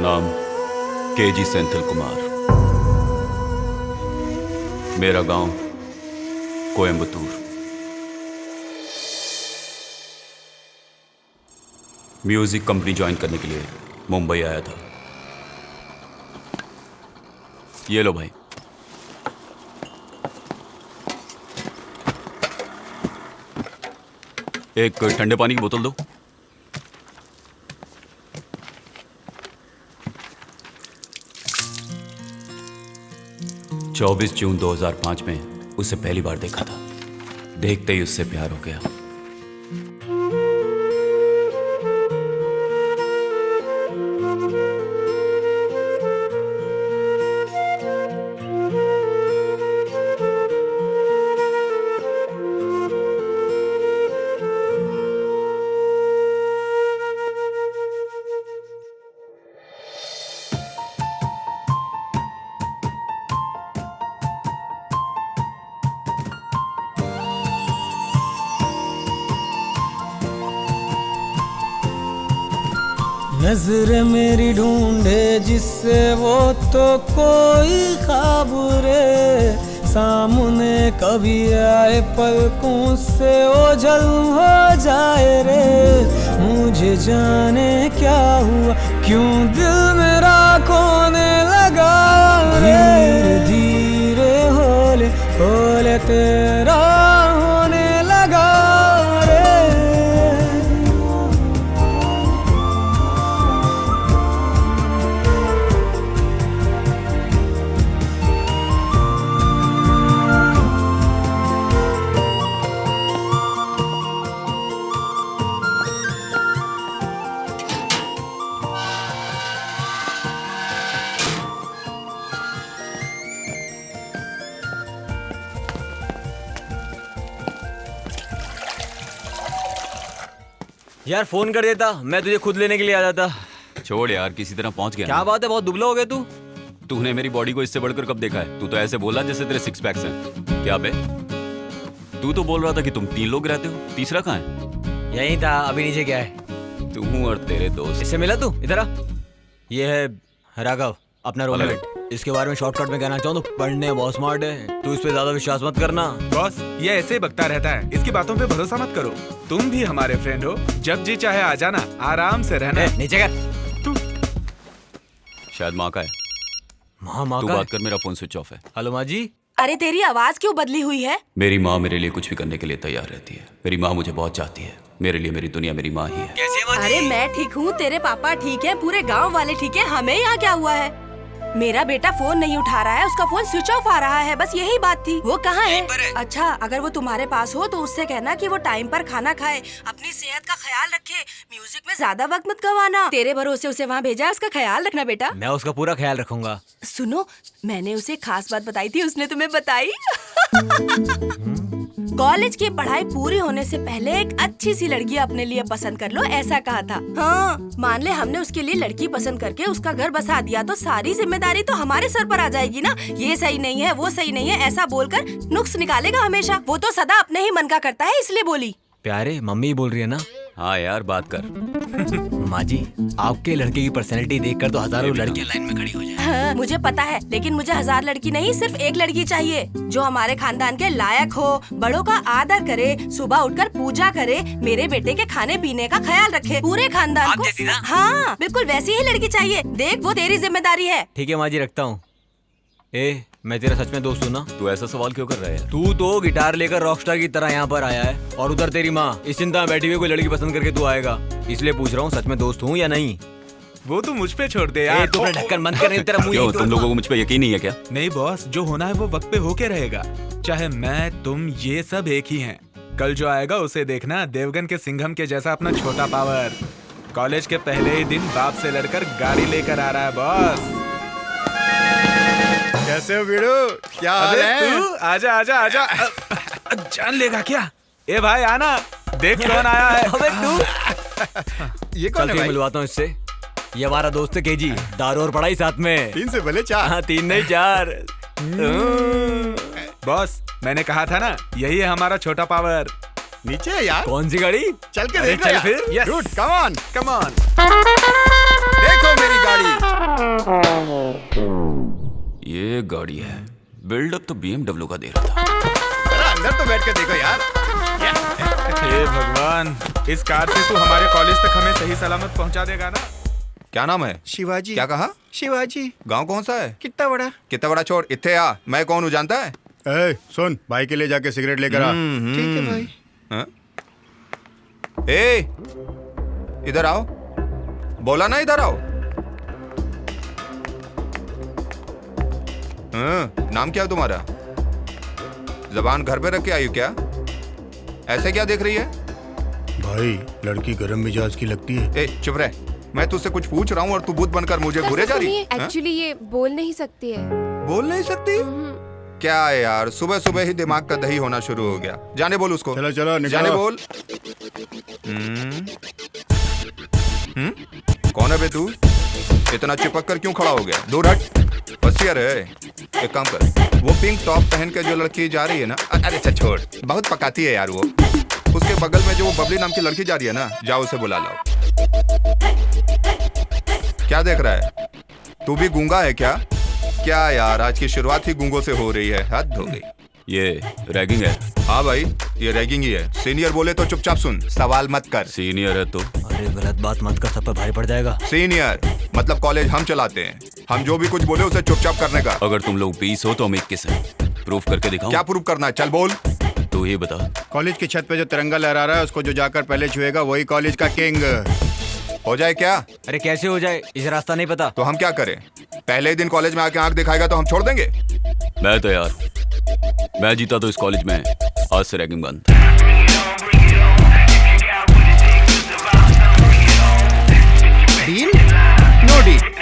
नाम केजी सेंथिल कुमार। मेरा गांव कोयम्बतूर। म्यूजिक कंपनी ज्वाइन करने के लिए मुंबई आया था। ये लो भाई। एक ठंडे पानी की बोतल दो। चौबीस जून 2005 में उसे पहली बार देखा था। देखते ही उससे प्यार हो गया। नजर मेरी ढूंढे जिससे वो तो कोई ख्वाब रे सामने कभी आए पलकों से ओझल हो जाए रे। मुझे जाने क्या हुआ क्यों दिल मेरा खोने लगा रे। धीरे धीरे होले होले तेरा होने लगा रे। यार फोन कर देता, मैं तुझे खुद लेने के लिए आ जाता। छोड़ यार, किसी तरह पहुंच गया। क्या बात है, बहुत दुबला हो गया तू। तूने मेरी बॉडी को इससे बढ़कर कब देखा है? तू तो ऐसे बोला जैसे तेरे सिक्स पैक्स हैं। क्या बे? तू तो बोल रहा था कि तुम 3 लोग रहते हो, तीसरा कहाँ है? यही था, अभी नीचे क्या है? तू और तेरे दोस्त। इससे मिला तू? इधर आ। ये है राघव, अपना रोलमेट। इसके बारे में शॉर्टकट में कहना चाहूँ तो पढ़ने बहुत स्मार्ट है। तू इस पे ज्यादा विश्वास मत करना। बॉस, ये ऐसे ही बकता रहता है, इसकी बातों पे भरोसा मत करो। तुम भी हमारे फ्रेंड हो, जब जी चाहे आ जाना, आराम से रहना। नीचे कर। तू शायद माँ का है। माँ तू का बात कर, मेरा फोन स्विच ऑफ है। हेलो माँ जी। अरे तेरी आवाज क्यों बदली हुई है? मेरी माँ मेरे लिए कुछ भी करने के लिए तैयार रहती है। मेरी माँ मुझे बहुत चाहती है। मेरे लिए मेरी दुनिया मेरी माँ ही है। कैसी है माँ जी? अरे मैं ठीक हूँ, तेरे पापा ठीक है, पूरे गांव वाले ठीक है, हमें यहाँ क्या हुआ है? मेरा बेटा फोन नहीं उठा रहा है, उसका फोन स्विच ऑफ आ रहा है, बस यही बात थी। वो कहाँ है? अच्छा, अगर वो तुम्हारे पास हो तो उससे कहना कि वो टाइम पर खाना खाए, अपनी सेहत का ख्याल रखे, म्यूजिक में ज्यादा वक्त मत गवाना। तेरे भरोसे उसे वहाँ भेजा है, उसका ख्याल रखना बेटा। मैं उसका पूरा ख्याल रखूंगा। सुनो, मैंने उसे खास बात बताई थी, उसने तुम्हें बताई? कॉलेज की पढ़ाई पूरी होने से पहले एक अच्छी सी लड़की अपने लिए पसंद कर लो, ऐसा कहा था। हाँ, मान ले हमने उसके लिए लड़की पसंद करके उसका घर बसा दिया तो सारी जिम्मेदारी तो हमारे सर पर आ जाएगी ना। ये सही नहीं है, वो सही नहीं है, ऐसा बोलकर नुक्स निकालेगा हमेशा। वो तो सदा अपने ही मन का करता है, इसलिए बोली। प्यारे, मम्मी बोल रही है ना? हाँ यार, बात कर। माँ जी, आपके लड़के की पर्सनैलिटी देखकर तो हजारों लड़कियां लाइन में खड़ी हो जाए। हाँ, मुझे पता है, लेकिन मुझे 1000 लड़की नहीं, सिर्फ एक लड़की चाहिए जो हमारे खानदान के लायक हो, बड़ों का आदर करे, सुबह उठकर पूजा करे, मेरे बेटे के खाने पीने का ख्याल रखे, पूरे खानदान आप को। जैसी ना? हाँ, बिल्कुल वैसी ही लड़की चाहिए। देख, वो तेरी जिम्मेदारी है। ठीक है माँ जी, रखता हूँ। मैं तेरा सच में दोस्त हूँ ना? तू ऐसा सवाल क्यों कर रहा है? तू तो गिटार लेकर रॉकस्टार की तरह यहाँ पर आया है और उधर तेरी माँ इस चिंता में बैठी हुई कोई लड़की पसंद करके तू आएगा। इसलिए पूछ रहा हूँ, सच में दोस्त हूँ या नहीं? वो तो मुझ पे छोड़ दे यार। तू अपना ढक्कन बंद कर, तेरा मुंह क्यों, यहीं तुम लोगों को मुझ पे यकीन नहीं है क्या? नहीं बॉस, जो होना है वो वक्त पे होके रहेगा। चाहे मैं, तुम, ये सब एक ही हैं। कल जो आएगा उसे देखना, देवगन के सिंघम के जैसा अपना छोटा पावर। कॉलेज के पहले ही दिन बाप से लड़कर गाड़ी लेकर आ रहा है बॉस। कैसे हो वीरू? क्या हाल अबे है? तू आजा आजा आजा। जान लेगा क्या? ए भाई आना, देख कौन आया है। अबे तू ये कौन चल है फिर भाई? मिलवाता हूँ इससे। ये हमारा दोस्त है केजी, दारू और पढ़ाई साथ में। 3 से भले 4। हाँ, 3 नहीं 4। बॉस, मैंने कहा था ना, यही है हमारा छोटा पावर। नीचे है यार। कौन सी गाड़ी? चल के अरे देखो चल यार। फिर। Yes. Dude, come on। Come on. देखो मेरी गाड़ी। ये गाड़ी है, बिल्डअप तो BMW का दे रहा था। जरा अंदर तो बैठ के देखो यार। हे भगवान, इस कार से तू हमारे कॉलेज तक हमें सही सलामत पहुंचा देगा ना? क्या नाम है? शिवाजी। क्या कहा? शिवाजी। गांव कौन सा है? कितना बड़ा? कितना बड़ा छोड़, इत्थे आ। मैं कौन हूँ जानता है? ए, सुन, भाई के लिए जाके सिगरेट लेकर आ। ठीक है भाई। हाँ? ए, इधर आओ। बोला ना इधर आओ। हाँ, नाम क्या है तुम्हारा? जबान घर पे रख के आई हो क्या? ऐसे क्या देख रही है? भाई, लड़की गरम मिजाज की लगती है। ए, चुप रह। मैं तुझसे कुछ पूछ रहा हूँ और तू बुत बनकर मुझे घूरे जा रही है। एक्चुअली ये बोल नहीं सकती है। बोल नहीं सकती? क्या है यार, सुबह सुबह ही दिमाग का दही होना शुरू हो गया। जाने बोल उसको। चलो चलो निकलो। जाने बोल। कौन है बे तू? इतना चिपक कर क्यों खड़ा हो गया? दूर हट। होशियार है। एक काम कर, वो पिंक टॉप पहन के जो लड़की जा रही है ना, अरे अच्छा छोड़, बहुत पकाती है यार वो। उसके बगल में जो वो बबली नाम की लड़की जा रही है ना, जाओ उसे बुला लाओ। क्या देख रहा है? तू भी गूंगा है क्या? क्या यार, आज की शुरुआत ही गूंगों से हो रही है। हद हो गई। ये रैगिंग है। हाँ भाई, ये रैगिंग ही है। सीनियर बोले तो चुपचाप सुन, सवाल मत कर। सीनियर है तो अरे गलत बात मत कर, सब पर भारी पड़ जाएगा। सीनियर मतलब कॉलेज हम चलाते हैं। हम जो भी कुछ बोले उसे चुपचाप करने का। अगर तुम लोग 20 हो तो हम 21 हैं। प्रूफ करके दिखाऊं? क्या प्रूफ करना है? चल बोल। तू ही बता। कॉलेज की छत पे जो तिरंगा लहरा रहा है, उसको जो जाकर पहले छुएगा वही कॉलेज का किंग। हो जाए क्या? अरे कैसे हो जाए, इसे रास्ता नहीं पता। तो हम क्या करें? पहले ही दिन कॉलेज में आके आंख दिखाएगा तो हम छोड़ देंगे? मैं तैयार। मैं जीता तो इस कॉलेज में आज से रैगिंग बंद। डील? No deal.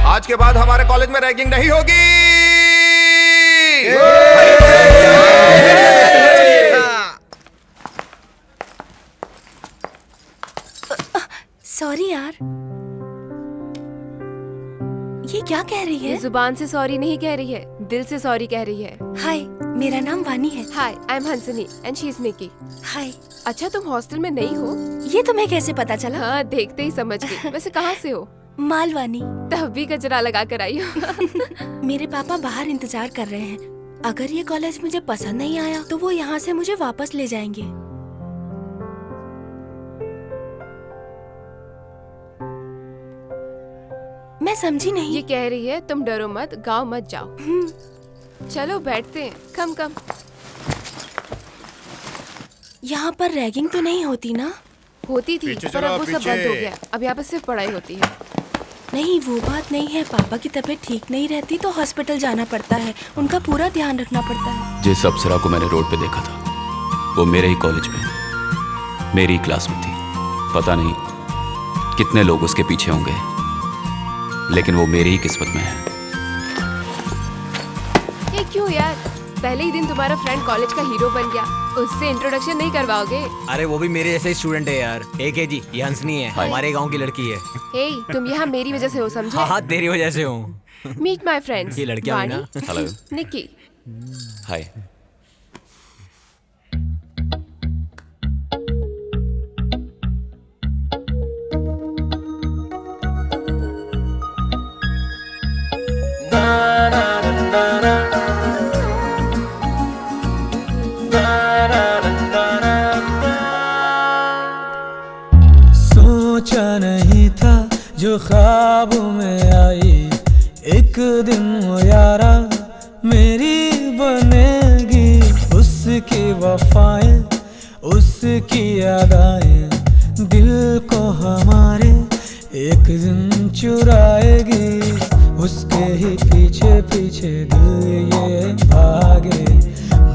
आज के बाद हमारे कॉलेज में रैगिंग नहीं होगी। सॉरी यार। ये क्या कह रही ये है? जुबान से सॉरी नहीं कह रही है, दिल से सॉरी कह रही है। हाय, मेरा नाम वानी है। Hi, I am Hansni and she is Nikki. Hi. अच्छा, तुम हॉस्टल में नहीं हो? ये तुम्हें कैसे पता चला? हाँ, देखते ही समझ गई। वैसे कहाँ से हो? मालवानी। तब भी गजरा लगा कर आई हो। मेरे पापा बाहर इंतजार कर रहे हैं। अगर ये कॉलेज मुझे पसंद नहीं आया तो वो यहाँ से मुझे वापस ले जाएंगे। मैं समझी नहीं। ये कह रही है तुम डरो मत, गाँव मत जाओ। चलो बैठते हैं। कम कम। यहाँ पर रैगिंग तो नहीं होती ना? होती थी पीछे पर चलो, अब वो सब पीछे। बंद हो गया। अब यहाँ पर सिर्फ पढ़ाई होती है। नहीं, वो बात नहीं है। पापा की तबीयत ठीक नहीं रहती तो हॉस्पिटल जाना पड़ता है। उनका पूरा ध्यान रखना पड़ता है। जिस अप्सरा को मैंने रोड पे देखा था वो मेरे ही कॉलेज में मेरी क्लास में थी। पता नहीं कितने लोग उसके पीछे होंगे, लेकिन वो मेरी ही किस्मत में है। ये क्यों यार, पहले ही दिन तुम्हारा फ्रेंड कॉलेज का हीरो बन गया, उससे इंट्रोडक्शन नहीं करवाओगे? अरे वो भी मेरे जैसे ही स्टूडेंट है यार। जी, ये हंसनी है, हमारे गांव की लड़की है। हे, तुम यहाँ मेरी वजह से हो, समझे? हाँ, तेरी वजह से हूँ। Meet my friends. ये लड़कियां भी ना। हेलो, निक्की। हाय। सोचा नहीं था जो ख्वाब में आई, एक दिन वो यारा मेरी बनेगी। उसकी वफाएं, उसकी यादें दिल को हमारे एक दिन चुराएगी। उसके ही पीछे पीछे दिल ये भागे,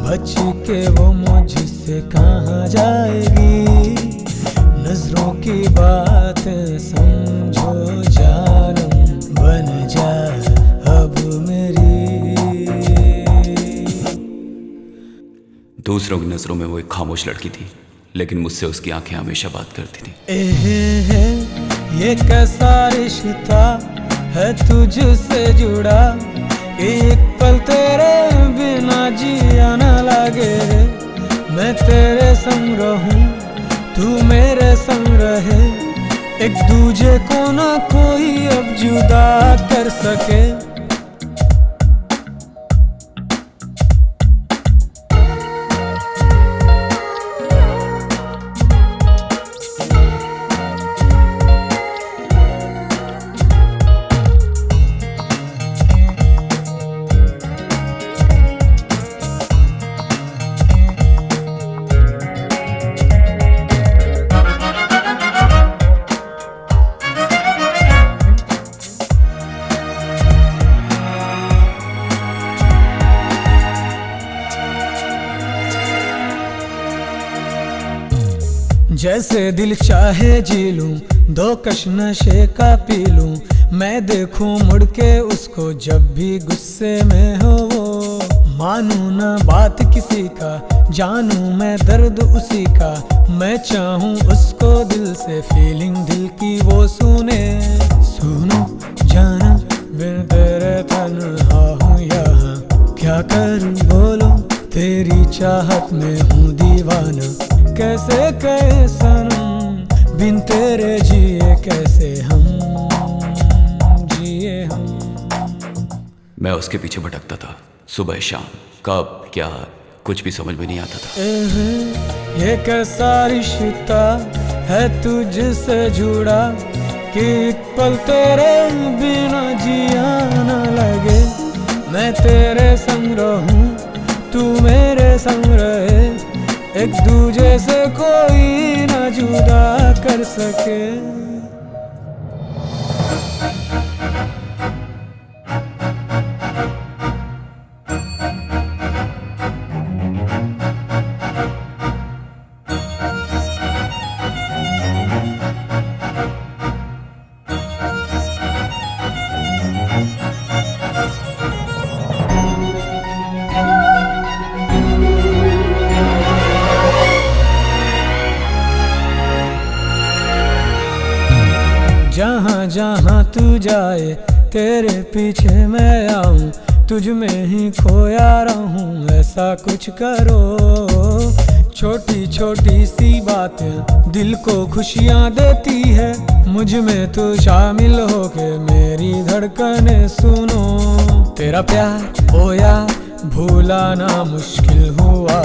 बच के वो मुझसे कहाँ जाएगी। नजरों की बात समझो जानम, बन जा अब मेरी। दूसरों की नजरों में वो एक खामोश लड़की थी, लेकिन मुझसे उसकी आंखें हमेशा बात करती थी। है ये कैसा रिश्ता है तुझसे जुड़ा, एक पल तेरे बिना जिया न लगे। मैं तेरे संग रहूं, तू मेरे संग रहे, एक दूजे को ना कोई अब जुदा कर सके। जैसे दिल चाहे जी लूं, दो कश नशे का पी लूं। मैं देखूं मुड़ के उसको जब भी गुस्से में हो वो। मानूं ना बात किसी का, जानूं मैं दर्द उसी का। मैं चाहूं उसको दिल से, फीलिंग दिल की वो सुने। सुनो जाना बिन तेरे तन्हा हूँ यहाँ, क्या करूं बोलो तेरी चाहत में हूँ दीवाना। कैसे कहे सनम बिन तेरे जिए, कैसे हम जिए हम। मैं उसके पीछे भटकता था, सुबह शाम, कब क्या कुछ भी समझ में नहीं आता था। ये कैसा रिश्ता है तुझसे जुड़ा, कि एक पल तेरे बिना जिया न लगे। मैं तेरे संग रहूं, तू मेरे संग रहे, एक दूजे से कोई ना जुदा कर सके। जहाँ जहाँ तू जाए तेरे पीछे मैं आऊं, तुझ में ही खोया रहूं, ऐसा कुछ करो। छोटी छोटी सी बातें दिल को खुशियाँ देती है, मुझ में तू शामिल होके मेरी धड़कने सुनो। तेरा प्यार ओ यार भूला ना मुश्किल हुआ,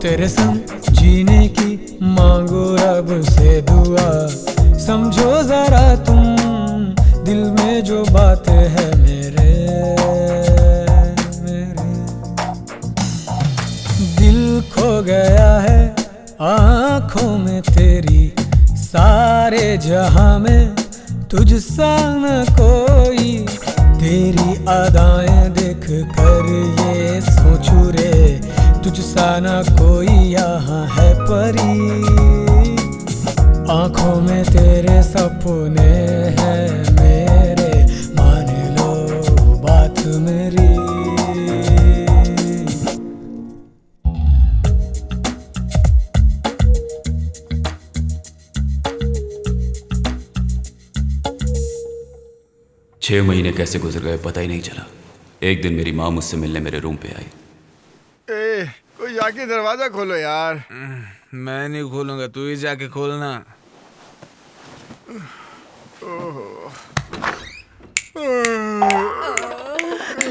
तेरे संग जीने की मांगो रब से दुआ। समझो जरा तुम दिल में जो बातें है मेरे दिल खो गया है आँखों में तेरी, सारे जहां में तुझसा न कोई। तेरी अदाएं देख कर ये सोचूं रे, तुझसा न कोई यहाँ है परी। आंखों में तेरे सपने हैं मेरे, मान लो बात मेरी। छह महीने कैसे गुजर गए पता ही नहीं चला। एक दिन मेरी माँ मुझसे मिलने मेरे रूम पे आई। ए, कोई जाके दरवाजा खोलो यार। मैं नहीं खोलूंगा, तू ही जाके खोलना।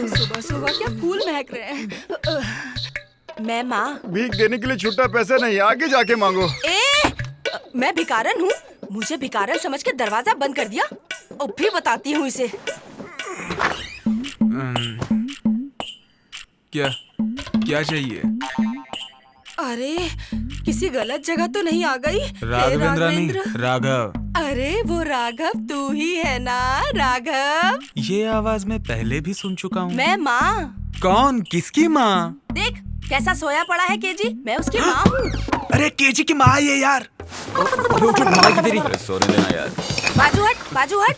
सुबह सुबह क्या फूल महक रहे हैं। मैं माँ। भीख देने के लिए छुट्टा पैसा नहीं, आगे जाके मांगो। मैं भिखारन हूँ? मुझे भिखारन समझ के दरवाजा बंद कर दिया। अब भी बताती हूँ इसे। क्या क्या चाहिए? अरे किसी गलत जगह तो नहीं आ गई? राघवेंद्र नहीं, राघव। अरे वो राघव तू ही है ना? राघव, ये आवाज मैं पहले भी सुन चुका हूँ। मैं माँ। कौन? किसकी माँ? देख कैसा सोया पड़ा है केजी, मैं उसकी माँ हूँ। अरे केजी की माँ ये यार। अरे सोने देना यार। बाजू हट।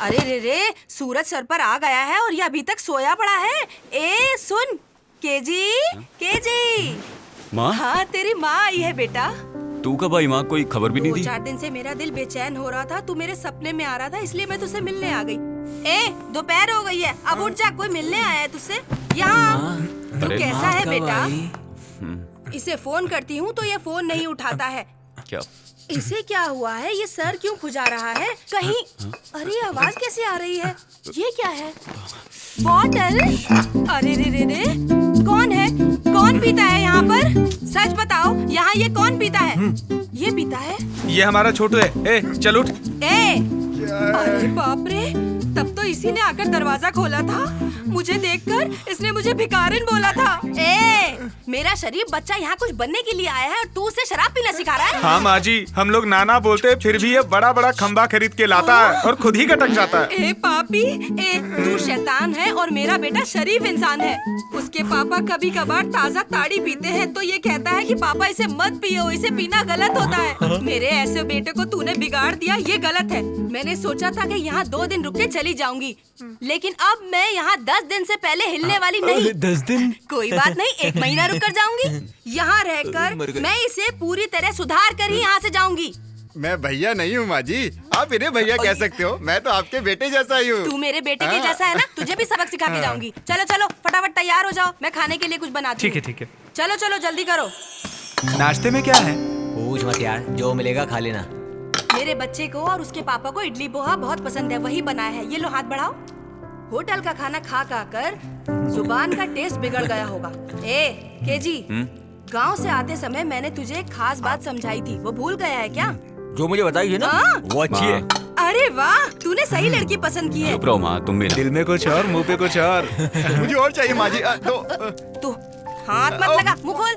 अरे रे सूरज सर पर आ गया है और ये अभी तक सोया पड़ा है। सुन केजी। माँ? हाँ तेरी माँ आई है बेटा। तू कब आई माँ? कोई खबर भी नहीं दी। 2-4 दिन से मेरा दिल बेचैन हो रहा था, तू मेरे सपने में आ रहा था, इसलिए मैं तुझसे मिलने आ गई। दोपहर हो गई है, अब उठ जा, कोई मिलने आया है तुझसे। यहाँ तू अरे कैसा है बेटा? इसे फोन करती हूँ तो ये फोन नहीं उठाता है। क्या? इसे क्या हुआ है? ये सर क्यों खुजा रहा है कहीं? अरे आवाज कैसे आ रही है? ये क्या है? बॉटल? अरे रे कौन है? कौन पीता है यहाँ पर? सच बताओ, यहाँ ये कौन पीता है? ये पीता है? ये हमारा छोटू है। चल उठ। अरे बाप रे, तब तो इसी ने आकर दरवाजा खोला था। मुझे देखकर इसने मुझे भिखारिन बोला था। मेरा शरीफ बच्चा यहाँ कुछ बनने के लिए आया है और तू उसे शराब पीना सिखा रहा है? हाँ माँ जी, हम लोग नाना बोलते फिर भी ये बड़ा बड़ा खंबा खरीद के लाता है और खुद ही गटक जाता है। पापी, तू शैतान है और मेरा बेटा शरीफ इंसान है। उसके पापा कभी कभार ताजा ताड़ी पीते हैं तो ये कहता है कि पापा इसे मत पियो, इसे पीना गलत होता है। मेरे ऐसे बेटे को तूने बिगाड़ दिया, ये गलत है। मैंने सोचा था कि यहाँ 2 दिन रुक के चली जाऊंगी, लेकिन अब मैं यहाँ 10 दिन से पहले हिलने वाली नहीं। 10 दिन? कोई बात नहीं, 1 महीना रुक कर जाऊंगी। यहाँ रहकर मैं इसे पूरी तरह सुधार कर ही यहाँ से जाऊंगी। मैं भैया नहीं हूँ माँ जी, आप इन्हें भैया कह सकते हो। मैं तो आपके बेटे जैसा ही हूँ। तू मेरे बेटे के जैसा है ना, तुझे भी सबक सिखा के जाऊंगी। चलो फटाफट तैयार हो जाओ, मैं खाने के लिए कुछ बनाती हूँ। ठीक है। चलो जल्दी करो। नाश्ते में क्या है? पूछ मत यार, जो मिलेगा खा लेना। मेरे बच्चे को और उसके पापा को इडली पोहा बहुत पसंद है, वही बनाया है। ये लो हाथ बढ़ाओ। होटल का खाना खा कर जुबान का टेस्ट बिगड़ गया होगा। केजी, गांव से आते समय मैंने तुझे एक खास बात समझाई थी, वो भूल गया है क्या? जो मुझे बताई है ना, वो अच्छी है। अरे वाह, तूने सही लड़की पसंद की है। चुप रहो माँ, तुम भी ना। दिल में कुछ और, मुंह पे कुछ और। मुझे और चाहिए माँ जी। तू हाथ मत लगा, मुंह खोल।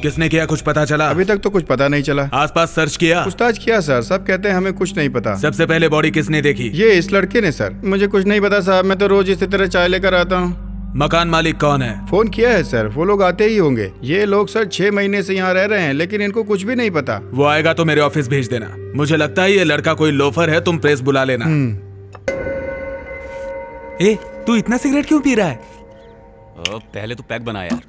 किसने किया, कुछ पता चला? अभी तक तो कुछ पता नहीं चला। आसपास सर्च किया? पूछताछ किया सर, सब कहते हैं हमें कुछ नहीं पता। सबसे पहले बॉडी किसने देखी? ये इस लड़के ने सर। मुझे कुछ नहीं पता साहब, मैं तो रोज इसी तरह चाय लेकर आता हूँ। मकान मालिक कौन है? फोन किया है सर, वो लोग आते ही होंगे। ये लोग सर 6 महीने से यहाँ रह रहे हैं, लेकिन इनको कुछ भी नहीं पता। वो आएगा तो मेरे ऑफिस भेज देना। मुझे लगता है ये लड़का कोई लोफर है, तुम प्रेस बुला लेना। तू इतना सिगरेट क्यों पी रहा है? पहले तो पैक बना यार।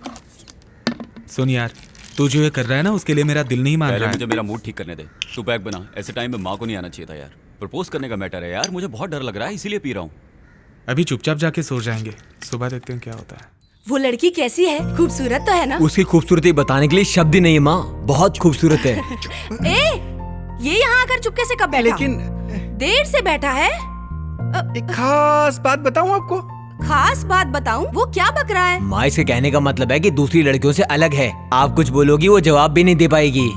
सुन यार, तू जो ये कर रहा है ना, उसके लिए मेरा दिल नहीं मान पहले रहा मुझे है। मेरा मूड ठीक करने दे। तू पैक बना। ऐसे टाइम में माँ को नहीं आना चाहिए था यार। प्रपोज करने का मैटर है यार, मुझे बहुत डर लग रहा है, इसीलिए पी रहा हूँ। अभी चुपचाप जाके सो जाएंगे, सुबह देखते हैं क्या होता है। वो लड़की कैसी है? खूबसूरत तो है ना? उसकी खूबसूरती बताने के लिए शब्द ही नहीं है माँ, बहुत खूबसूरत है। ये यहाँ आकर चुपके से कब बैठा? लेकिन देर से बैठा है। एक खास बात बताऊं आपको? खास बात बताऊं? वो क्या बक रहा है? माँ इसके कहने का मतलब है कि दूसरी लड़कियों से अलग है। आप कुछ बोलोगी वो जवाब भी नहीं दे पाएगी।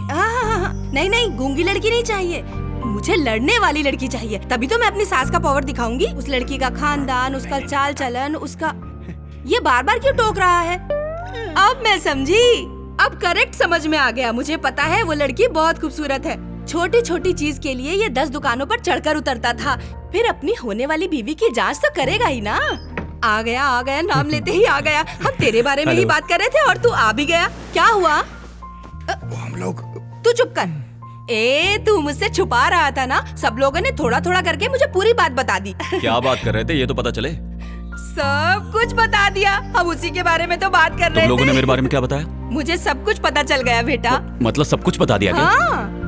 नहीं, गूंगी लड़की नहीं चाहिए, मुझे लड़ने वाली लड़की चाहिए। तभी तो मैं अपनी सास का पावर दिखाऊंगी। उस लड़की का खानदान, उसका चाल चलन, उसका ये बार बार क्यों टोक रहा है? अब मैं समझी, अब करेक्ट समझ में आ गया। मुझे पता है वो लड़की बहुत खूबसूरत है। छोटी छोटी चीज के लिए ये 10 दुकानों पर चढ़कर उतरता था, फिर अपनी होने वाली बीवी की जांच तो करेगा ही ना। आ गया, नाम लेते ही आ गया। हम तेरे बारे में ही बात कर रहे थे और तू आ भी गया। क्या हुआ? वो हम लोग तू चुप कर। तू मुझसे छुपा रहा था ना? सब लोगों ने थोड़ा थोड़ा करके मुझे पूरी बात बता दी। क्या बात कर रहे थे ये तो पता चले। सब कुछ बता दिया। हम उसी के बारे में तो बात कर रहे तुम लोगों थे। ने मेरे बारे में क्या बताया? मुझे सब कुछ पता चल गया बेटा। मतलब सब कुछ बता दिया क्या? हाँ।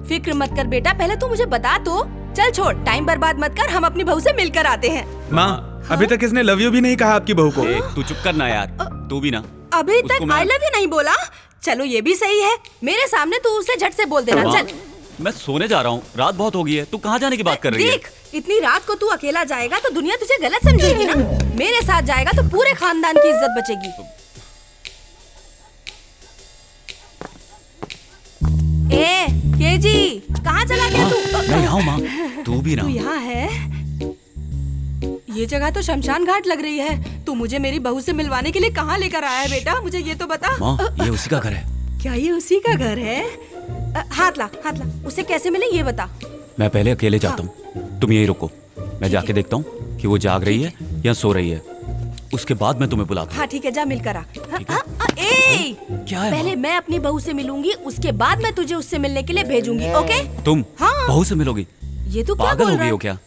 फिक्र मत कर बेटा, पहले तू मुझे बता तो। चल छोड़, टाइम बर्बाद मत कर, हम अपनी बहू से मिलकर आते हैं। माँ, अभी तक इसने लव यू भी नहीं कहा आपकी बहू को। तू चुप करना यार, तू भी ना। अभी उसको तक मैं- आई लव यू नहीं बोला। चलो ये भी सही है, मेरे सामने तू उसे झट से बोल देना। माँ, चल मैं सोने जा रहा हूँ, रात बहुत हो गई है। तू कहाँ जाने की बात कर रही है? देख, इतनी रात को तू अकेला जाएगा तो दुनिया तुझे गलत समझेगी ना। मेरे साथ जाएगा तो पूरे खानदान की इज्जत बचेगी। केजी, कहाँ चला गया तू? मैं यहाँ हूँ माँ, तू भी ना। तू यहाँ है? ये जगह तो शमशान घाट लग रही है। तू मुझे मेरी बहू से मिलवाने के लिए कहाँ लेकर आया है बेटा? मुझे ये तो बता। माँ, ये उसी का घर है। क्या ये उसी का घर है? हाथ ला, हाथ ला। उसे कैसे मिले ये बता। मैं पहले अकेले जाता हूँ, तुम यही रुको। मैं जाके देखता हूँ कि वो जाग रही है या सो रही है। उसके बाद मैं तुम्हें बुलाता हूँ। हाँ ठीक है, जा मिलकर आ। ठीक है। क्या है पहले माँ? मैं अपनी बहू से मिलूंगी, उसके बाद मैं तुझे उससे मिलने के लिए भेजूंगी। ओके? तुम हाँ। बहू से मिलोगी? ये तू क्या पागल बोल हो रहा गई हो है? क्या?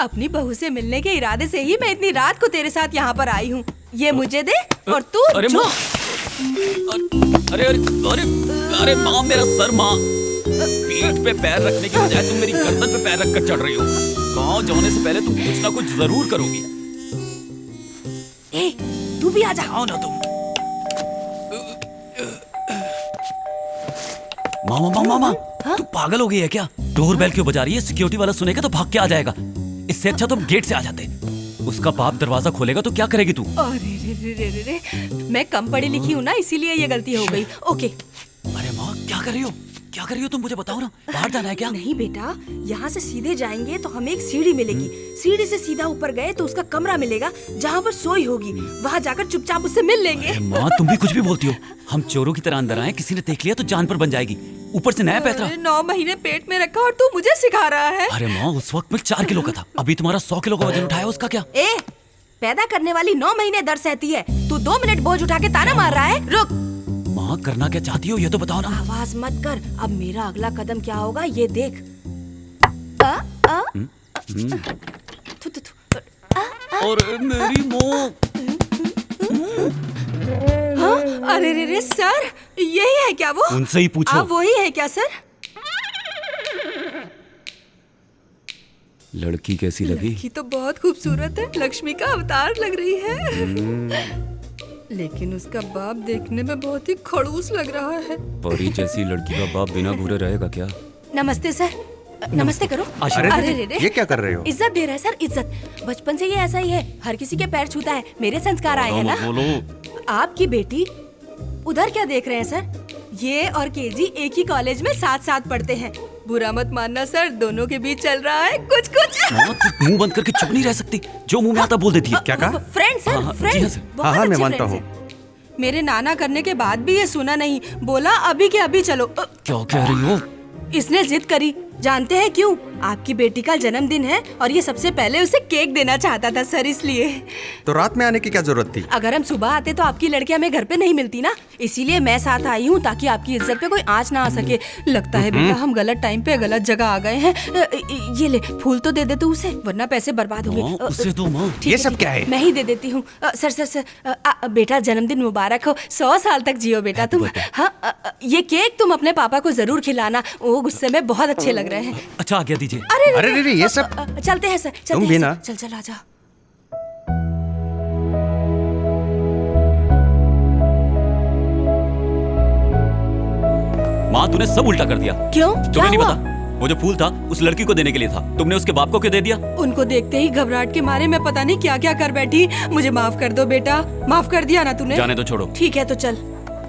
अपनी बहू से मिलने के इरादे से ही मैं इतनी रात को तेरे साथ यहाँ पर आई हूँ। ये मुझे दे और तू अरे जो। माँ, अरे अरे अरे अरे माँ, मेरा सर माँ। पीठ पे पैर रखने की बजाय तुम मेरी गर्दन पे पैर रखकर चढ़ रही हो। गाँव जाने से पहले तुम कुछ ना कुछ जरूर करोगी। ए, तू भी आ जा। आओ ना तुम। मामा मामा मामा, तू पागल हो गई है क्या? डोर बेल क्यों बजा रही है? सिक्योरिटी वाला सुनेगा तो भाग के आ जाएगा। इससे अच्छा तुम गेट से आ जाते। उसका बाप दरवाजा खोलेगा तो क्या करेगी तू? अरे रे रे रे रे, मैं कम पढ़ी लिखी हूँ ना, इसीलिए ये गलती हो गई। ओके। अरे माँ, क्या कर रही हो? क्या कर रही हो तुम? मुझे बताओ ना। बाहर जाना है क्या? नहीं बेटा, यहाँ से सीधे जाएंगे तो हमें एक सीढ़ी मिलेगी। सीढ़ी से सीधा ऊपर गए तो उसका कमरा मिलेगा जहाँ पर सोई होगी। वहाँ जाकर चुपचाप उससे मिल लेंगे। अरे माँ, तुम भी कुछ भी बोलती हो। हम चोरों की तरह अंदर आए, किसी ने देख लिया तो जान पर बन जाएगी। ऊपर से नया पैतरा। 9 महीने पेट में रखा और तू मुझे सिखा रहा है। अरे माँ, उस वक्त मैं 4 किलो का था। अभी तुम्हारा 100 किलो का वजन उठाया, उसका क्या? ए, पैदा करने वाली 9 महीने दर्द सहती है, तू 2 मिनट बोझ उठा के ताना मार रहा है। रुक। माँ, करना क्या चाहती हो ये तो बताओ ना। आवाज मत कर। अब मेरा अगला कदम क्या होगा ये देख। थु, थु, थु। और मेरी माँ। हाँ? अरे रे रे सर, यही है क्या वो? उनसे ही पूछो। आप वही है क्या सर? लड़की कैसी लगी? लड़की तो बहुत खूबसूरत है, लक्ष्मी का अवतार लग रही है। लेकिन उसका बाप देखने में बहुत ही खड़ूस लग रहा है। परी जैसी लड़की का बाप बिना घूरे रहेगा क्या? नमस्ते सर। नमस्ते करो। आशीर्वाद। अरे रे रे, ये क्या कर रहे हो? इज्जत दे रहा है सर, इज्जत। बचपन से ये ऐसा ही है, हर किसी के पैर छूता है। मेरे संस्कार आए हैं ना। बोलो। आपकी बेटी उधर क्या देख रहे हैं सर? ये और केजी एक ही कॉलेज में साथ साथ पढ़ते हैं। बुरा मत मानना सर, दोनों के बीच चल रहा है कुछ कुछ। माँ, तू मुंह बंद करके चुप नहीं रह सकती। जो मुंह में आता बोल देती है। क्या कहा? फ्रेंड सर, हाँ, हाँ, फ्रेंड। जी हाँ सर। बहुत हाँ, मैं अच्छे मानता friends हैं। मेरे नाना करने के बाद भी ये सुना नहीं, बोला अभी के अभी चलो। क्या कह रही हो? इसने जिद करी। जानते हैं क्यों? आपकी बेटी का जन्मदिन है और ये सबसे पहले उसे केक देना चाहता था सर, इसलिए। तो रात में आने की क्या जरूरत थी? अगर हम सुबह आते तो आपकी लड़की हमें घर पे नहीं मिलती ना, इसीलिए मैं साथ आई हूँ ताकि आपकी इज्जत पे कोई आंच ना आ सके। लगता है बेटा हम गलत टाइम पे गलत जगह आ गए हैं। ये ले, फूल तो दे दे तू उसे, वरना पैसे बर्बाद होंगे। माँ, उससे तो माँ। ठीक ये है, सब ठीक क्या है? मैं ही दे देती हूँ। सर सर सर, बेटा जन्मदिन मुबारक हो, 100 साल तक जियो बेटा तुम। हाँ, ये केक तुम अपने पापा को जरूर खिलाना, वो गुस्से में बहुत अच्छे लग रहे हैं। अच्छा आज्ञा दीजिए। अरे रे रे, ये सब चलते हैं सर, चलते तुम हैं भी सर। ना? चल चल आजा। माँ, तूने सब उल्टा कर दिया। क्यों? क्या तुम्हें नहीं हुआ? पता? वो जो फूल था उस लड़की को देने के लिए था, तुमने उसके बाप को क्यों दे दिया? उनको देखते ही घबराहट के मारे मैं पता नहीं क्या क्या कर बैठी। मुझे माफ कर दो बेटा। माफ कर दिया ना तूने? जाने तो छोड़ो। ठीक है तो चल।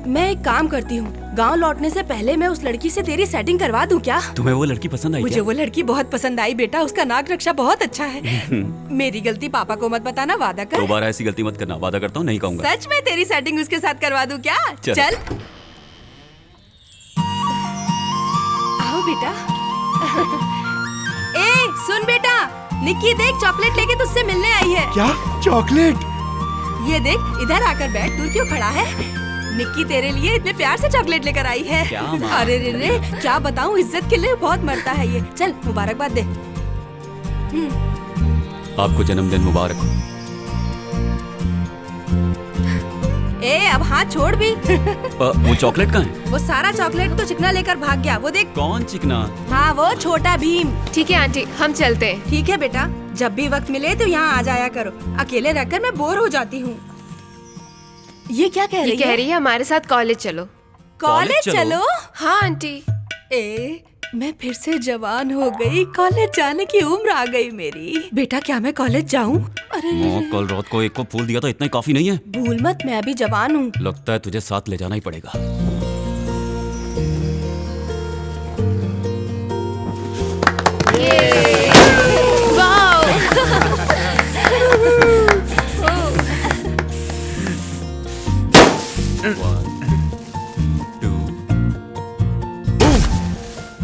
मैं एक काम करती हूँ, गांव लौटने से पहले मैं उस लड़की से तेरी सेटिंग करवा दूं क्या? तुम्हें वो लड़की पसंद आई मुझे क्या? वो लड़की बहुत पसंद आई बेटा, उसका नाक रक्षा बहुत अच्छा है। मेरी गलती पापा को मत बताना, वादा कर। दोबारा ऐसी गलती मत करना, वादा करता हूँ नहीं कहूँगा। सच में तेरी सेटिंग उसके साथ करवा दूं क्या? चल। चल आओ बेटा। ए सुन बेटा, निक्की देख, चॉकलेट लेके तुझसे मिलने आई है। क्या चॉकलेट? ये देख, इधर आकर बैठ, दूर क्यों खड़ा है? निक्की तेरे लिए इतने प्यार से चॉकलेट लेकर आई है। क्या माँ? अरे रे रे, क्या बताऊँ, इज्जत के लिए बहुत मरता है ये। चल मुबारकबाद दे। आपको जन्मदिन मुबारक हो। ए अब हाथ छोड़ भी। वो चॉकलेट कहाँ है? वो सारा चॉकलेट तो चिकना लेकर भाग गया, वो देख। कौन चिकना? हाँ वो छोटा भीम। ठीक है आंटी, हम चलते हैं। ठीक है बेटा, जब भी वक्त मिले तो यहाँ आ जाया करो। अकेले रहकर मैं बोर हो जाती हूँ। ये क्या कह ये रही कह है? रही है हमारे साथ कॉलेज चलो। कॉलेज चलो? चलो? हाँ आंटी। ए मैं फिर से जवान हो गई, कॉलेज जाने की उम्र आ गई मेरी। बेटा क्या मैं कॉलेज जाऊँ? अरे माँ, कल रात को एक को फूल दिया था, इतना ही काफी नहीं है? भूल मत, मैं अभी जवान हूँ। लगता है तुझे साथ ले जाना ही पड़ेगा।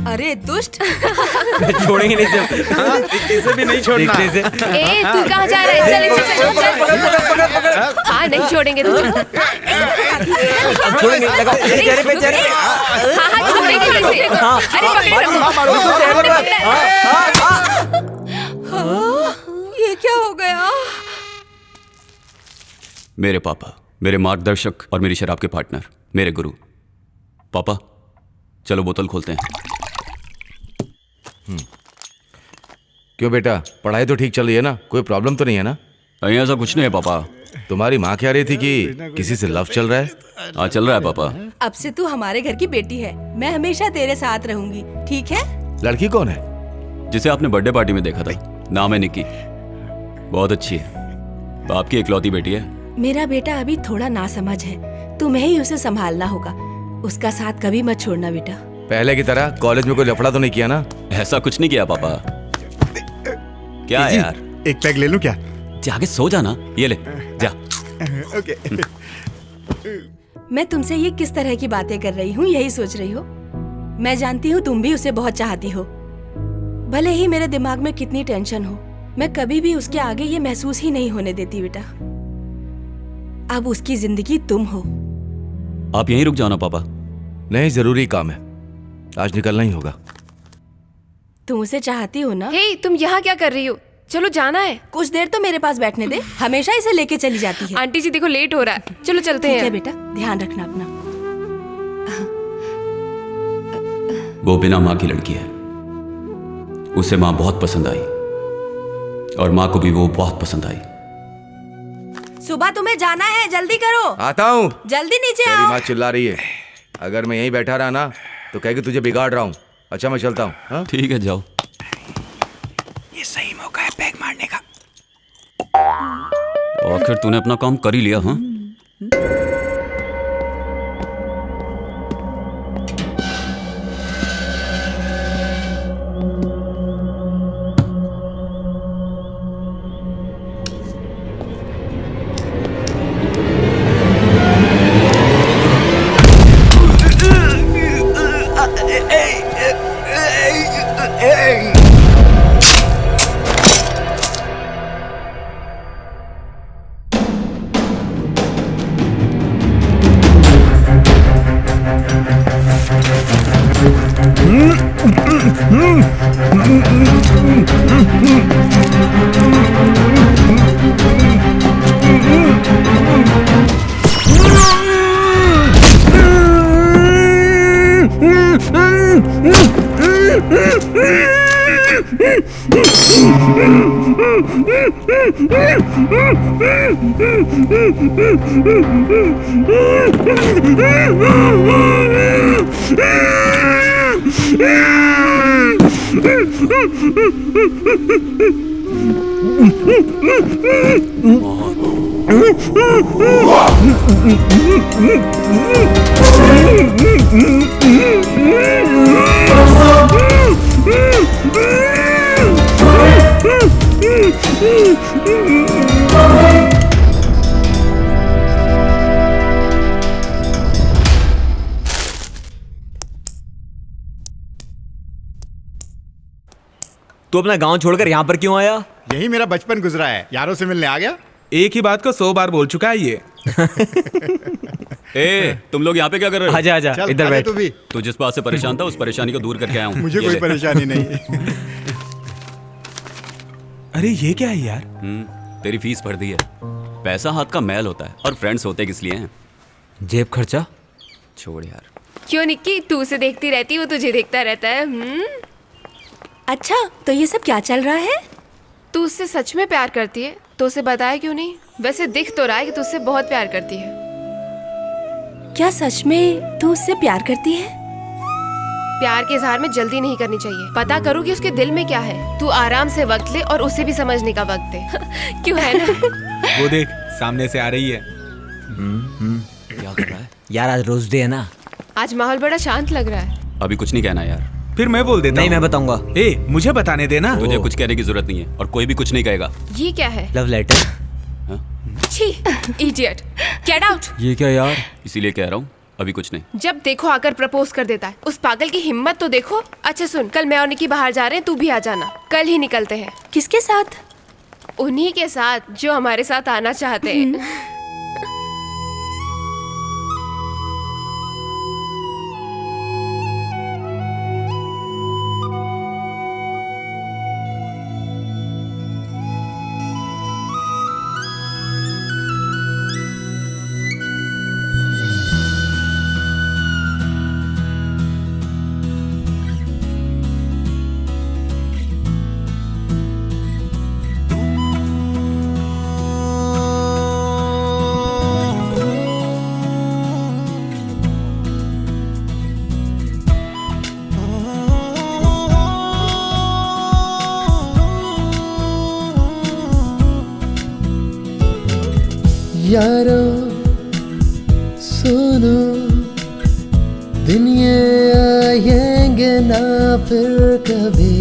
अरे दुष्ट। छोड़ेंगे नहीं जब इसे भी नहीं छोड़ना। ए तू कहाँ जा रहा है? चल। हाँ नहीं छोड़ेंगे तुझे। छोड़ेंगे, लगाओ चेहरे पे चेहरे। हाँ हाँ छोड़ेंगे कैसे? अरे पकड़े ये क्या हो गया? मेरे पापा, मेरे मार्गदर्शक और मेरी शराब के पार्टनर, मेरे गुरु। पापा चलो बोतल खोलते हैं। क्यों बेटा, पढ़ाई तो ठीक चल रही है ना? कोई प्रॉब्लम तो नहीं है ना? नहीं ऐसा कुछ नहीं है पापा। तुम्हारी माँ कह रही थी कि किसी से लव चल रहा है। हाँ चल रहा है पापा। अब से तू हमारे घर की बेटी है, मैं हमेशा तेरे साथ रहूंगी, ठीक है? लड़की कौन है? जिसे आपने बर्थडे पार्टी में देखा था, नाम है निक्की। बहुत अच्छी है, आपकी इकलौती बेटी है। मेरा बेटा अभी थोड़ा नासमझ है, तुम्हें ही उसे संभालना होगा। उसका साथ कभी मत छोड़ना बेटा। पहले की तरह कॉलेज में कोई लफड़ा तो नहीं किया ना? ऐसा कुछ नहीं किया पापा। क्या है यार? एक पैक ले लूं क्या? जाके सो जाना। ये ले जा। ओके। मैं तुमसे ये किस तरह की बातें कर रही हूँ, यही सोच रही हो? मैं जानती हूँ तुम भी उसे बहुत चाहती हो। भले ही मेरे दिमाग में कितनी टेंशन हो, मैं कभी भी उसके आगे ये महसूस ही नहीं होने देती बेटा। अब उसकी जिंदगी तुम हो। आप यहीं रुक जाओ ना पापा। नहीं, जरूरी काम है, आज निकलना ही होगा। तुम उसे चाहती हो ना? हे तुम यहाँ क्या कर रही हो? चलो जाना है। कुछ देर तो मेरे पास बैठने दे, हमेशा इसे लेके चली जाती है। आंटी जी देखो लेट हो रहा है, चलो चलते ठीक है हैं। बेटा, ध्यान रखना अपना। वो बिना माँ की लड़की है, उसे माँ बहुत पसंद आई और माँ को भी वो बहुत पसंद आई। सुबह तुम्हें जाना है, जल्दी करो। आता हूँ। जल्दी नीचे तेरी आओ। माँ चिल्ला रही है, अगर मैं यहीं बैठा रहा ना तो कहेगी तुझे बिगाड़ रहा हूँ। अच्छा मैं चलता हूँ। हाँ? ठीक है जाओ। ये सही मौका है पैक मारने का। आखिर तूने अपना काम कर ही लिया। हाँ तू अपना गांव छोड़कर यहाँ पर क्यों आया? यही मेरा बचपन गुजरा है, यारों से मिलने आ गया। एक ही बात को 100 बार बोल चुका है ये। ए, तुम लोग यहाँ पे क्या कर रहे हो? आजा आजा, चल, इधर आजा बैठ। तू भी। तू जिस बात से परेशान था उस परेशानी को दूर करके आया हूँ। मुझे ये कोई ले। परेशानी नहीं। अरे ये क्या है यार? तेरी फीस भर दी है। पैसा हाथ का मैल होता है और फ्रेंड्स होते किस लिए हैं? जेब खर्चा? छोड़ यार। क्यों निक्की, तू उसे देखती रहती, वो तुझे देखता रहता है। अच्छा, तो ये सब क्या चल रहा है? तू उससे सच में प्यार करती है तो उसे बताया क्यों नहीं? वैसे दिख तो रहा है कि तू उससे बहुत प्यार करती है। क्या सच में तू उससे प्यार करती है? प्यार के इजहार में जल्दी नहीं करनी चाहिए। पता करो कि उसके दिल में क्या है। तू आराम से वक्त ले और उसे भी समझने का वक्त दे। क्यों है ना? वो देख सामने से आ रही है। क्या कर रहा है? यार आज रोज डे है ना। आज माहौल बड़ा शांत लग रहा है। अभी कुछ नहीं कहना यार। फिर मैं बोल देता नहीं, हूँ। मैं बताऊंगा। ए, मुझे बताने देना। तुझे कुछ कहने की जरूरत नहीं है और कोई भी कुछ नहीं कहेगा। ये क्या है? Love letter. छी, इडियट, गेट आउट। ये क्या यार? इसीलिए कह रहा हूँ अभी कुछ नहीं। जब देखो आकर प्रपोज कर देता है। उस पागल की हिम्मत तो देखो। अच्छा सुन, कल मैं और निकी बाहर जा रहे हैं, तू भी आ जाना। कल ही निकलते हैं। किसके साथ? उन्हीं के साथ जो हमारे साथ आना चाहते हैं। यारो सुनो, दिन ये आएंगे ना फिर कभी।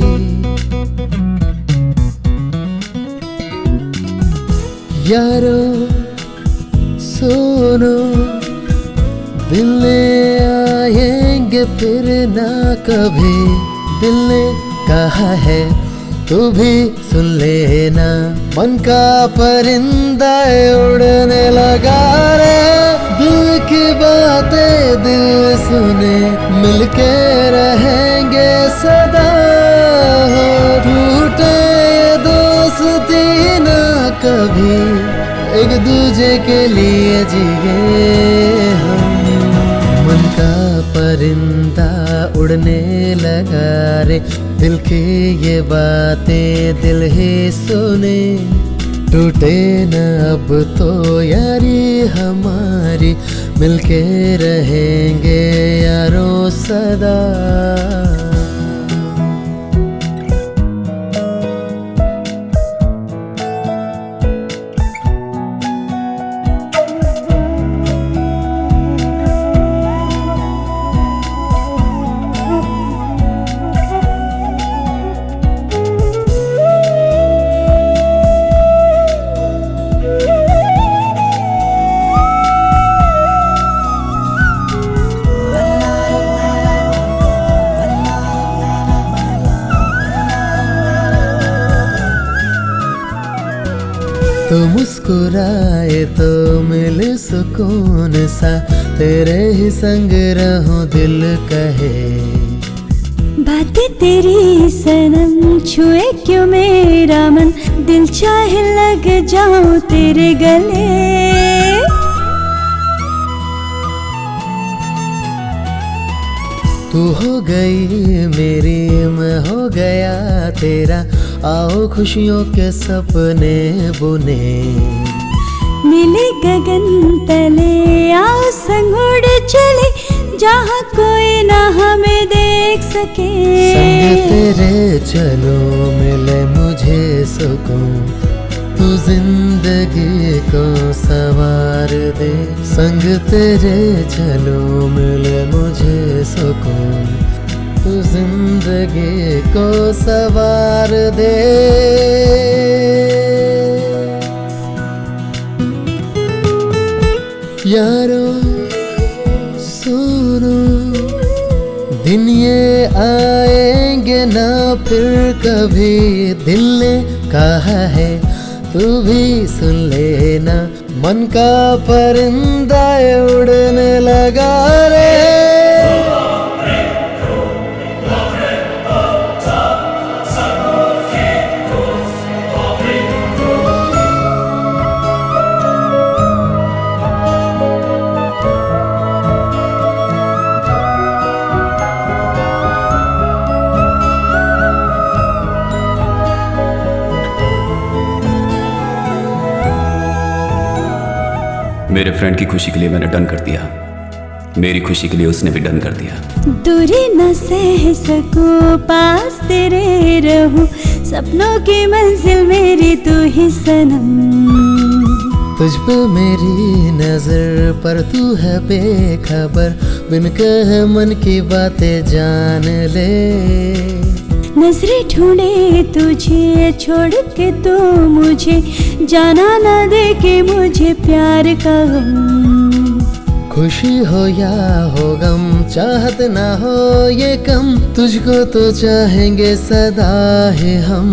यारो सुनो, दिन आएंगे फिर ना कभी। दिल ने कहा है तू भी सुन लेना, मन का परिंदा उड़ने लगा रे। दिल की बातें दिल सुने, मिलके रहेंगे सदा। टूटे ये दोस्ती ना कभी, एक दूजे के लिए जिए हम। मन का परिंदा उड़ने लगा रे, दिल की ये बातें दिल ही सुने। टूटे न अब तो यारी हमारी, मिलके रहेंगे यारों सदा। तो मुस्कुराए तो मिले सुकून सा, तेरे ही संग रहूं दिल कहे। बातें तेरी सनम छुए क्यों मेरा मन, दिल चाहे लग जाऊं तेरे गले। तू हो गई मेरी, मैं हो गया तेरा। आओ खुशियों के सपने बुने, मिले गगन तले आओ संग उड़ चले, जहाँ कोई ना हमें देख सके। संग तेरे चलो मिले मुझे सुकून, तू जिंदगी को सवार दे। संग तेरे चलो मिले मुझे सुकून, तू जिंदगी को सवार दे। यारो सुनो, दिन ये आएंगे ना फिर कभी, दिल ने कहा है तू भी सुन लेना, मन का परिंदा उड़ने लगा रे। मेरे फ्रेंड की खुशी के लिए मैंने डन कर दिया, मेरी खुशी के लिए उसने भी डन कर दिया। दूरी न सह सकूं, पास तेरे रहूं, सपनों की मंजिल मेरी तू ही सनम। तुझ पे मेरी नजर पर तू है बेखबर, बिन कहे मन की बातें जान ले। नजरें ढूंढे तुझे छोड़ के तू मुझे, जाना ना दे के मुझे प्यार का गम। खुशी हो या हो गम, चाहत ना हो ये कम, तुझको तो चाहेंगे सदा है हम।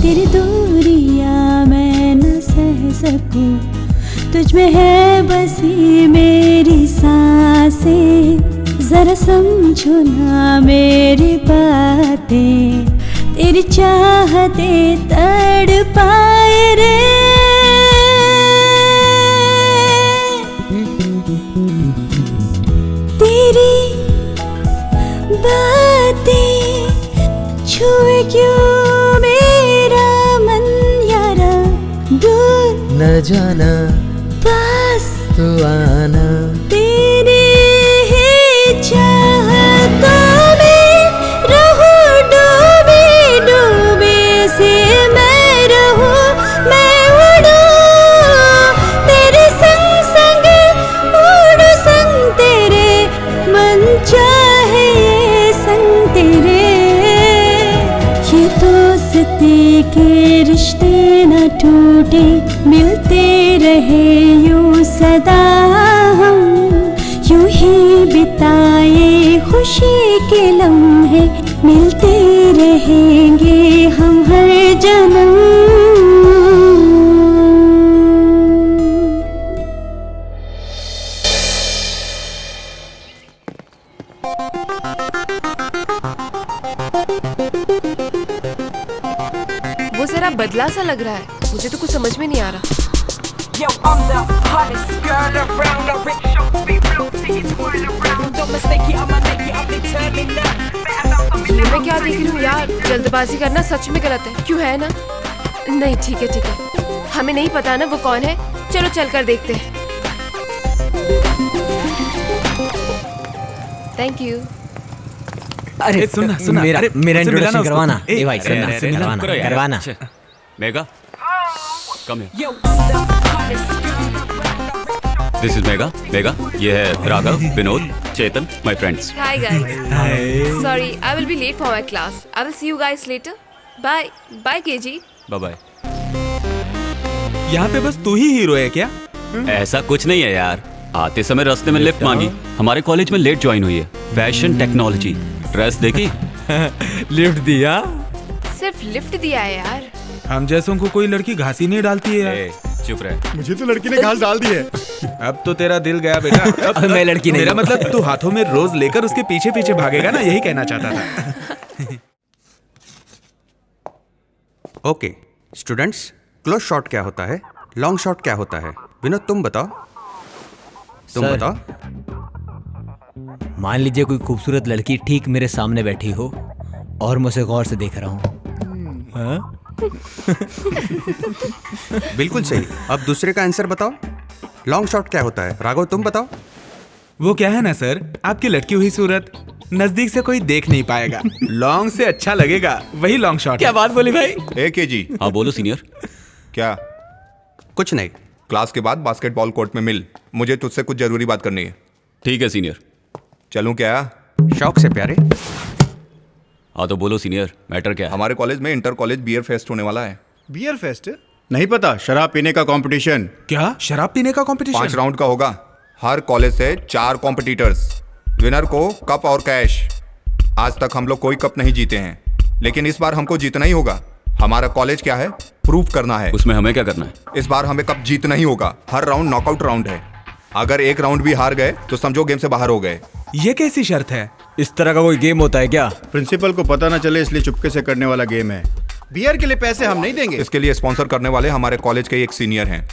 तेरी दूरियां मैं न सह सकूं, तुझ में है बसी मेरी सांसें, जरा समझो ना मेरी बातें, तेरी चाहते तड़पाए रे। तेरी बातें छुए क्यों मेरा मन यारा, दूर न जाना पास तू आना। तेरी चाहतों में रहूं डूबी डूबी से मैं रहूं, मैं उड़ूं तेरे संग संग, उड़ूं संग तेरे, मन चाहे ये संग तेरे। ये दोस्ती के रिश्ते न टूटे, मिलते रहे यूं सदा हम, यूं ही बिताए खुशी के लम्हे, मिलते रहेंगे हम हर जन्म। वो जरा बदला सा लग रहा है, मुझे तो कुछ समझ में नहीं आ रहा। Yo, I'm the hottest girl around. The rich show be blue, see it twirl around. Don't mistake it, I'm a Nike, I'll be turning up. ये मैं क्या देख रही हूँ यार, जल्दबाजी करना सच में गलत है, क्यों है ना? नहीं ठीक है, हमें नहीं पता ना वो कौन है, चलो चल कर देखते हैं। Thank you. अरे सुनना मेरा इंट्रोडक्शन करवाना। ए भाई सुनना, करवाना। Mega, come here. This is Mega. Mega, ये है Raghav, Vinod, Chetan, my friends. Hi guys. Sorry, I will be late for my class. I will see you guys later. Bye. Bye KG. Bye bye. यहाँ पे बस तू ही हीरो है क्या? ऐसा कुछ नहीं है यार, आते समय रास्ते में लिफ्ट मांगी, हमारे कॉलेज में लेट ज्वाइन हुई है, फैशन टेक्नोलॉजी, ड्रेस देखी, लिफ्ट दिया, सिर्फ लिफ्ट दिया है यार। हम जैसों को कोई लड़की घासी नहीं डालती है यार। चुप रहे। मुझे तो लड़की ने घास डाल दी है। अब तो तेरा दिल गया बेटा। अब मैं लड़की नहीं। मेरा मतलब तू हाथों में रोज लेकर उसके पीछे पीछे भागेगा ना, यही कहना चाहता था। ओके स्टूडेंट्स, क्लोज शॉट क्या होता है, लॉन्ग शॉट क्या होता है? विनोद तुम बताओ, तुम सर, बताओ। मान लीजिए कोई खूबसूरत लड़की ठीक मेरे सामने बैठी हो और मैं उसे गौर से देख रहा हूँ। बिल्कुल सही। अब दूसरे का आंसर बताओ, लॉन्ग शॉट क्या होता है? राघव तुम बताओ। वो क्या है ना सर, आपकी लटकी हुई सूरत नजदीक से कोई देख नहीं पाएगा, लॉन्ग से अच्छा लगेगा, वही लॉन्ग शॉट। क्या बात बोली भाई? एक जी। हाँ बोलो सीनियर। क्या? कुछ नहीं। क्लास के बाद बास्केटबॉल कोर्ट में मिल, मुझे तुझसे कुछ जरूरी बात करनी है। ठीक है सीनियर। चलूं क्या? शौक से प्यारे। हाँ तो बोलो सीनियर, मैटर क्या है? हमारे कॉलेज में इंटर कॉलेज बियर फेस्ट होने वाला है। Beer fest? नहीं पता, शराब पीने का कंपटीशन। क्या शराब पीने का कंपटीशन? 5 राउंड का होगा। हर कॉलेज से 4 कॉम्पिटिटर्स, विनर को कप और कैश। आज तक हम लोग कोई कप नहीं जीते हैं, लेकिन इस बार हमको जीतना ही होगा। हमारा कॉलेज क्या है, प्रूव करना है। उसमें हमें क्या करना है? इस बार हमें कप जीतना ही होगा। हर राउंड नॉकआउट राउंड है। अगर एक राउंड भी हार गए तो समझो गेम से बाहर हो गए। ये कैसी शर्त है? इस तरह का कोई गेम होता है क्या? प्रिंसिपल को पता ना चले इसलिए चुपके से करने वाला गेम है। बियर के लिए पैसे हम नहीं देंगे। इसके लिए स्पॉन्सर करने वाले हमारे कॉलेज के एक सीनियर हैं।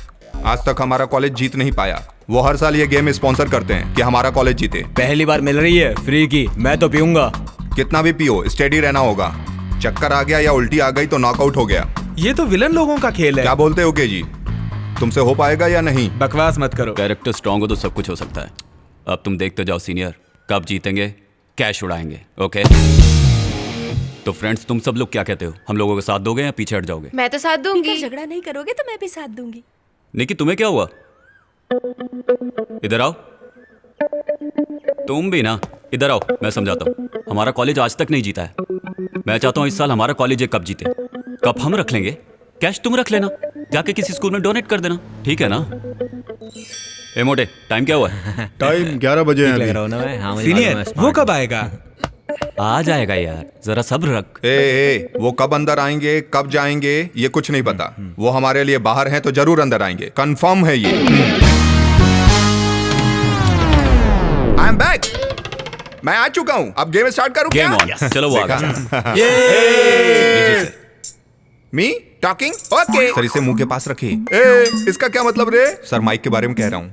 आज तक हमारा कॉलेज जीत नहीं पाया। वो हर साल ये गेम स्पॉन्सर करते हैं कि हमारा कॉलेज जीते। पहली बार मिल रही है फ्री की, मैं तो पीऊंगा। कितना भी पियो, स्टेडी रहना होगा। चक्कर आ गया या उल्टी आ गई तो नॉकआउट हो गया। ये तो विलन लोगों का खेल है। क्या बोलते हो के जी, तुमसे हो पाएगा या नहीं? बकवास मत करो। कैरेक्टर स्ट्रांग हो तो सब कुछ हो सकता है। अब तुम देखते जाओ सीनियर, कब जीतेंगे, कैश उड़ाएंगे। ओके तो फ्रेंड्स, तुम सब लोग क्या कहते हो? हम लोगों का साथ दोगे या पीछे हट जाओगे? मैं तो साथ दूंगी। झगड़ा नहीं करोगे तो मैं भी साथ दूंगी। निकी, तुम्हें क्या हुआ? इधर आओ। तुम भी ना, इधर आओ, मैं समझाता हूँ। हमारा कॉलेज आज तक नहीं जीता है। मैं चाहता हूँ इस साल हमारा कॉलेज एक कप जीते। कप हम रख लेंगे, कैश तुम रख लेना, जाके किसी स्कूल में डोनेट कर देना, ठीक है ना? ए मोटे, टाइम क्या हुआ है? टाइम 11 बजे है अभी। सीनियर, वो कब आएगा? आ जाएगा यार, जरा सब्र रख। वो कब अंदर आएंगे, कब जाएंगे, ये कुछ नहीं पता। वो हमारे लिए बाहर हैं तो जरूर अंदर आएंगे, कंफर्म है ये। I am back. मैं आ चुका हूँ। अब गेम स्टार्ट करूँ क्या? Game on. चलो वो आ गया। Me talking? ओके। सर इसे मुंह के पास रखिए। इसका क्या मतलब रे? सर माइक के बारे में कह रहा हूँ।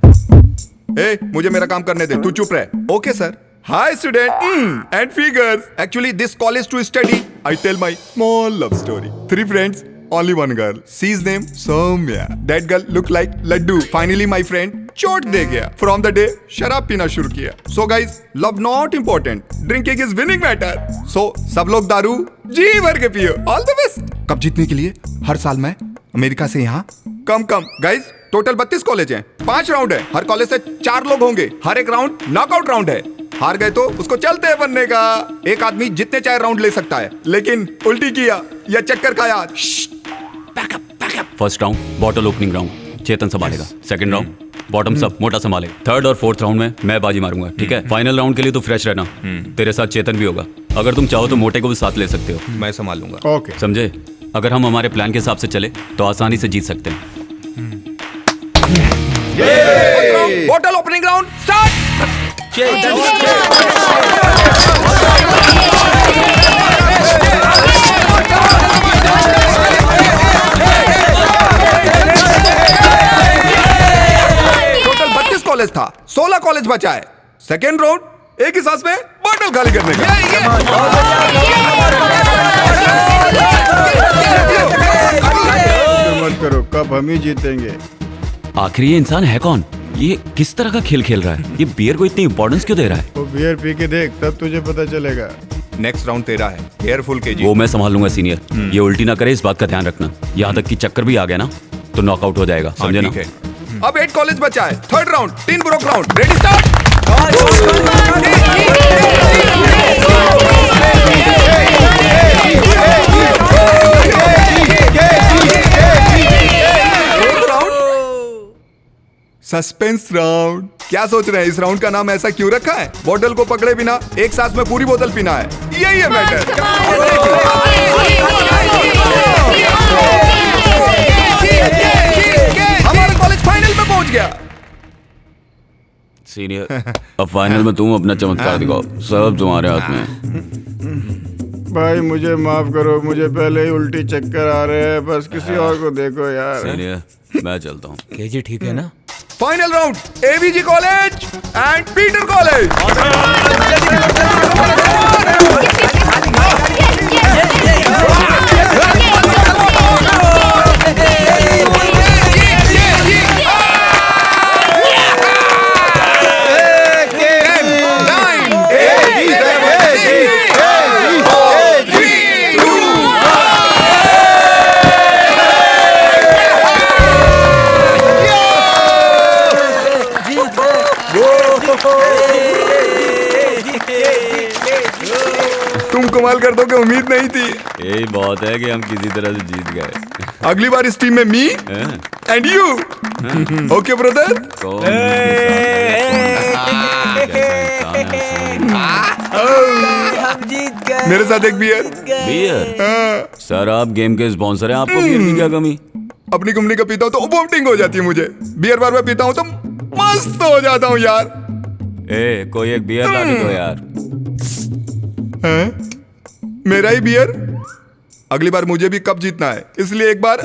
मुझे मेरा काम करने दे, तू चुप रह। Okay sir. Hi student and figures. Actually this college to study. I tell my small love story. 3 friends, only one girl. She's name Soumya. That girl look like Laddu. Finally my friend चोट दे गया। From the day शराब पीना शुरू किया। So guys, love not important. Drinking is winning matter. So सब लोग दारू जी भर के पियो। All the best. कब जीतने के लिए हर साल मैं अमेरिका से यहाँ कम गाइस टोटल 32 कॉलेज हैं, 5 राउंड है। हर कॉलेज से 4 लोग होंगे। हर एक राउंड नॉकआउट राउंड है। हार गए तो उसको चलते हैं बनने का। एक आदमी जितने चाहे राउंड ले सकता है, लेकिन उल्टी किया या चक्कर खाया। First round bottle opening round, Chetan संभालेगा। सेकंड राउंड बॉटम अप, मोटा संभालेगा। थर्ड और फोर्थ राउंड में मैं बाजी मारूंगा, ठीक है? फाइनल राउंड के लिए तो फ्रेश रहना। तेरे साथ चेतन भी होगा। अगर तुम चाहो तो मोटे को भी साथ ले सकते हो। मैं संभाल लूंगा। ओके समझे? अगर हम हमारे प्लान के हिसाब से चले तो आसानी से जीत सकते हैं। Bottle opening round start. Total 32 college था, 16 कॉलेज बचा है। सेकेंड राउंड एक ही सांस में बॉटल खाली करने का। मत करो, कब हम ही जीतेंगे। आखिर ये इंसान है कौन? ये किस तरह का खेल खेल रहा है? ये बियर को इतनी इंपॉर्टेंस क्यों दे रहा है? वो बियर पी के देख, तब तुझे पता चलेगा। नेक्स्ट राउंड तेरा है, केयरफुल केजी। वो मैं संभाल लूंगा सीनियर। ये उल्टी ना करे, इस बात का ध्यान रखना। यहाँ तक कि चक्कर भी आ गया ना तो नॉकआउट हो जाएगा, समझे ना? अब 8 कॉलेज बचा है। Third round 3 broke round. Ready start. Suspense round. क्या सोच रहे हैं, इस राउंड का नाम ऐसा क्यों रखा है? बॉटल को पकड़े बिना एक सांस में पूरी बोतल पीना है, यही है मैटर। हमारा कॉलेज फाइनल में पहुंच गया। सीनियर, अब फाइनल में तुम अपना चमत्कार दिखाओ, सब तुम्हारे हाथ में है। भाई मुझे माफ करो, मुझे पहले ही उल्टी चक्कर आ रहे हैं। बस किसी और को देखो यार। सीनियर, मैं चलता हूँ। केजी ठीक है ना? Final round AVG college and Peter college. तुम कमाल कर दोगे, उम्मीद नहीं थी। यही बहुत है कि हम किसी तरह से जीत गए। अगली बार इस टीम में me and you. Okay brother. हम जीत मेरे साथ एक बियर। बियर? सर आप गेम के स्पॉन्सर हैं, आपको बियर की क्या कमी? अपनी कंपनी का पीता हूँ तो वोमिटिंग हो जाती है मुझे। बियर बार बार पीता हूँ तो मस्त हो जाता हूँ यार। कोई एक बियर ला के दो यार। मेरा ही बियर? अगली बार मुझे भी कप जीतना है, इसलिए एक बार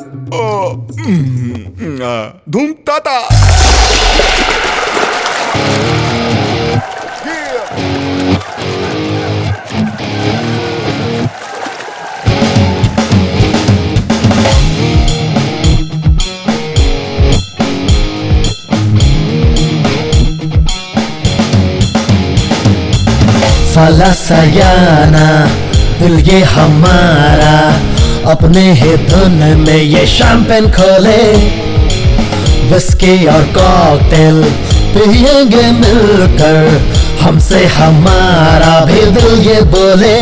धूम ताता। साला सयाना दिल ये हमारा, अपने ही धुन में ये शैंपेन खोले, विस्की और कॉकटेल पिएंगे मिलकर, हमसे हमारा भी दिल ये बोले।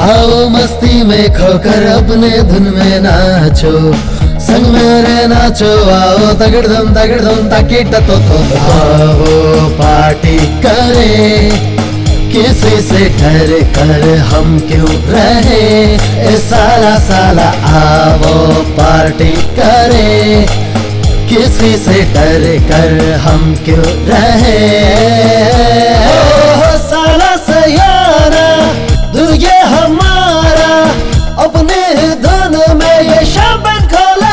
आओ मस्ती में खोकर अपने धुन में नाचो, संग मेरे नाचो, आओ तगड़दम ताकि तो आओ पार्टी करें, किसी से डर कर हम क्यों रहे, साला आओ पार्टी करें, किसी से डर कर हम क्यों रहे। साला सयाना दिल ये हमारा, अपने धुन में ये शैंपेन खोले।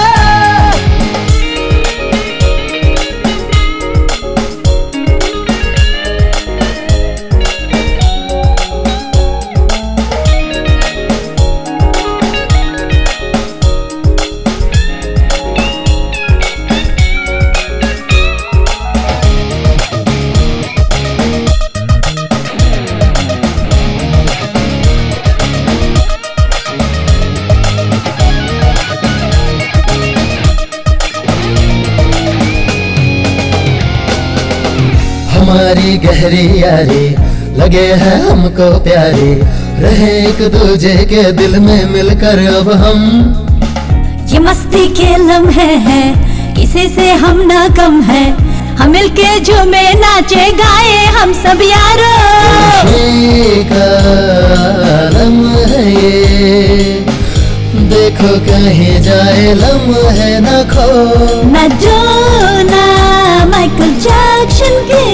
हमारी गहरी यारी लगे है हमको प्यारी, रहे एक दूजे के दिल में मिलकर अब हम। ये मस्ती के लम्हे हैं, किसी से हम ना कम है, हम मिलके झूमे नाचे गाए हम सब यारो। खुशी का लम्हा है ये, देखो कहीं जाए लम्हे न खो। मैडोना माइकल जैक्सन के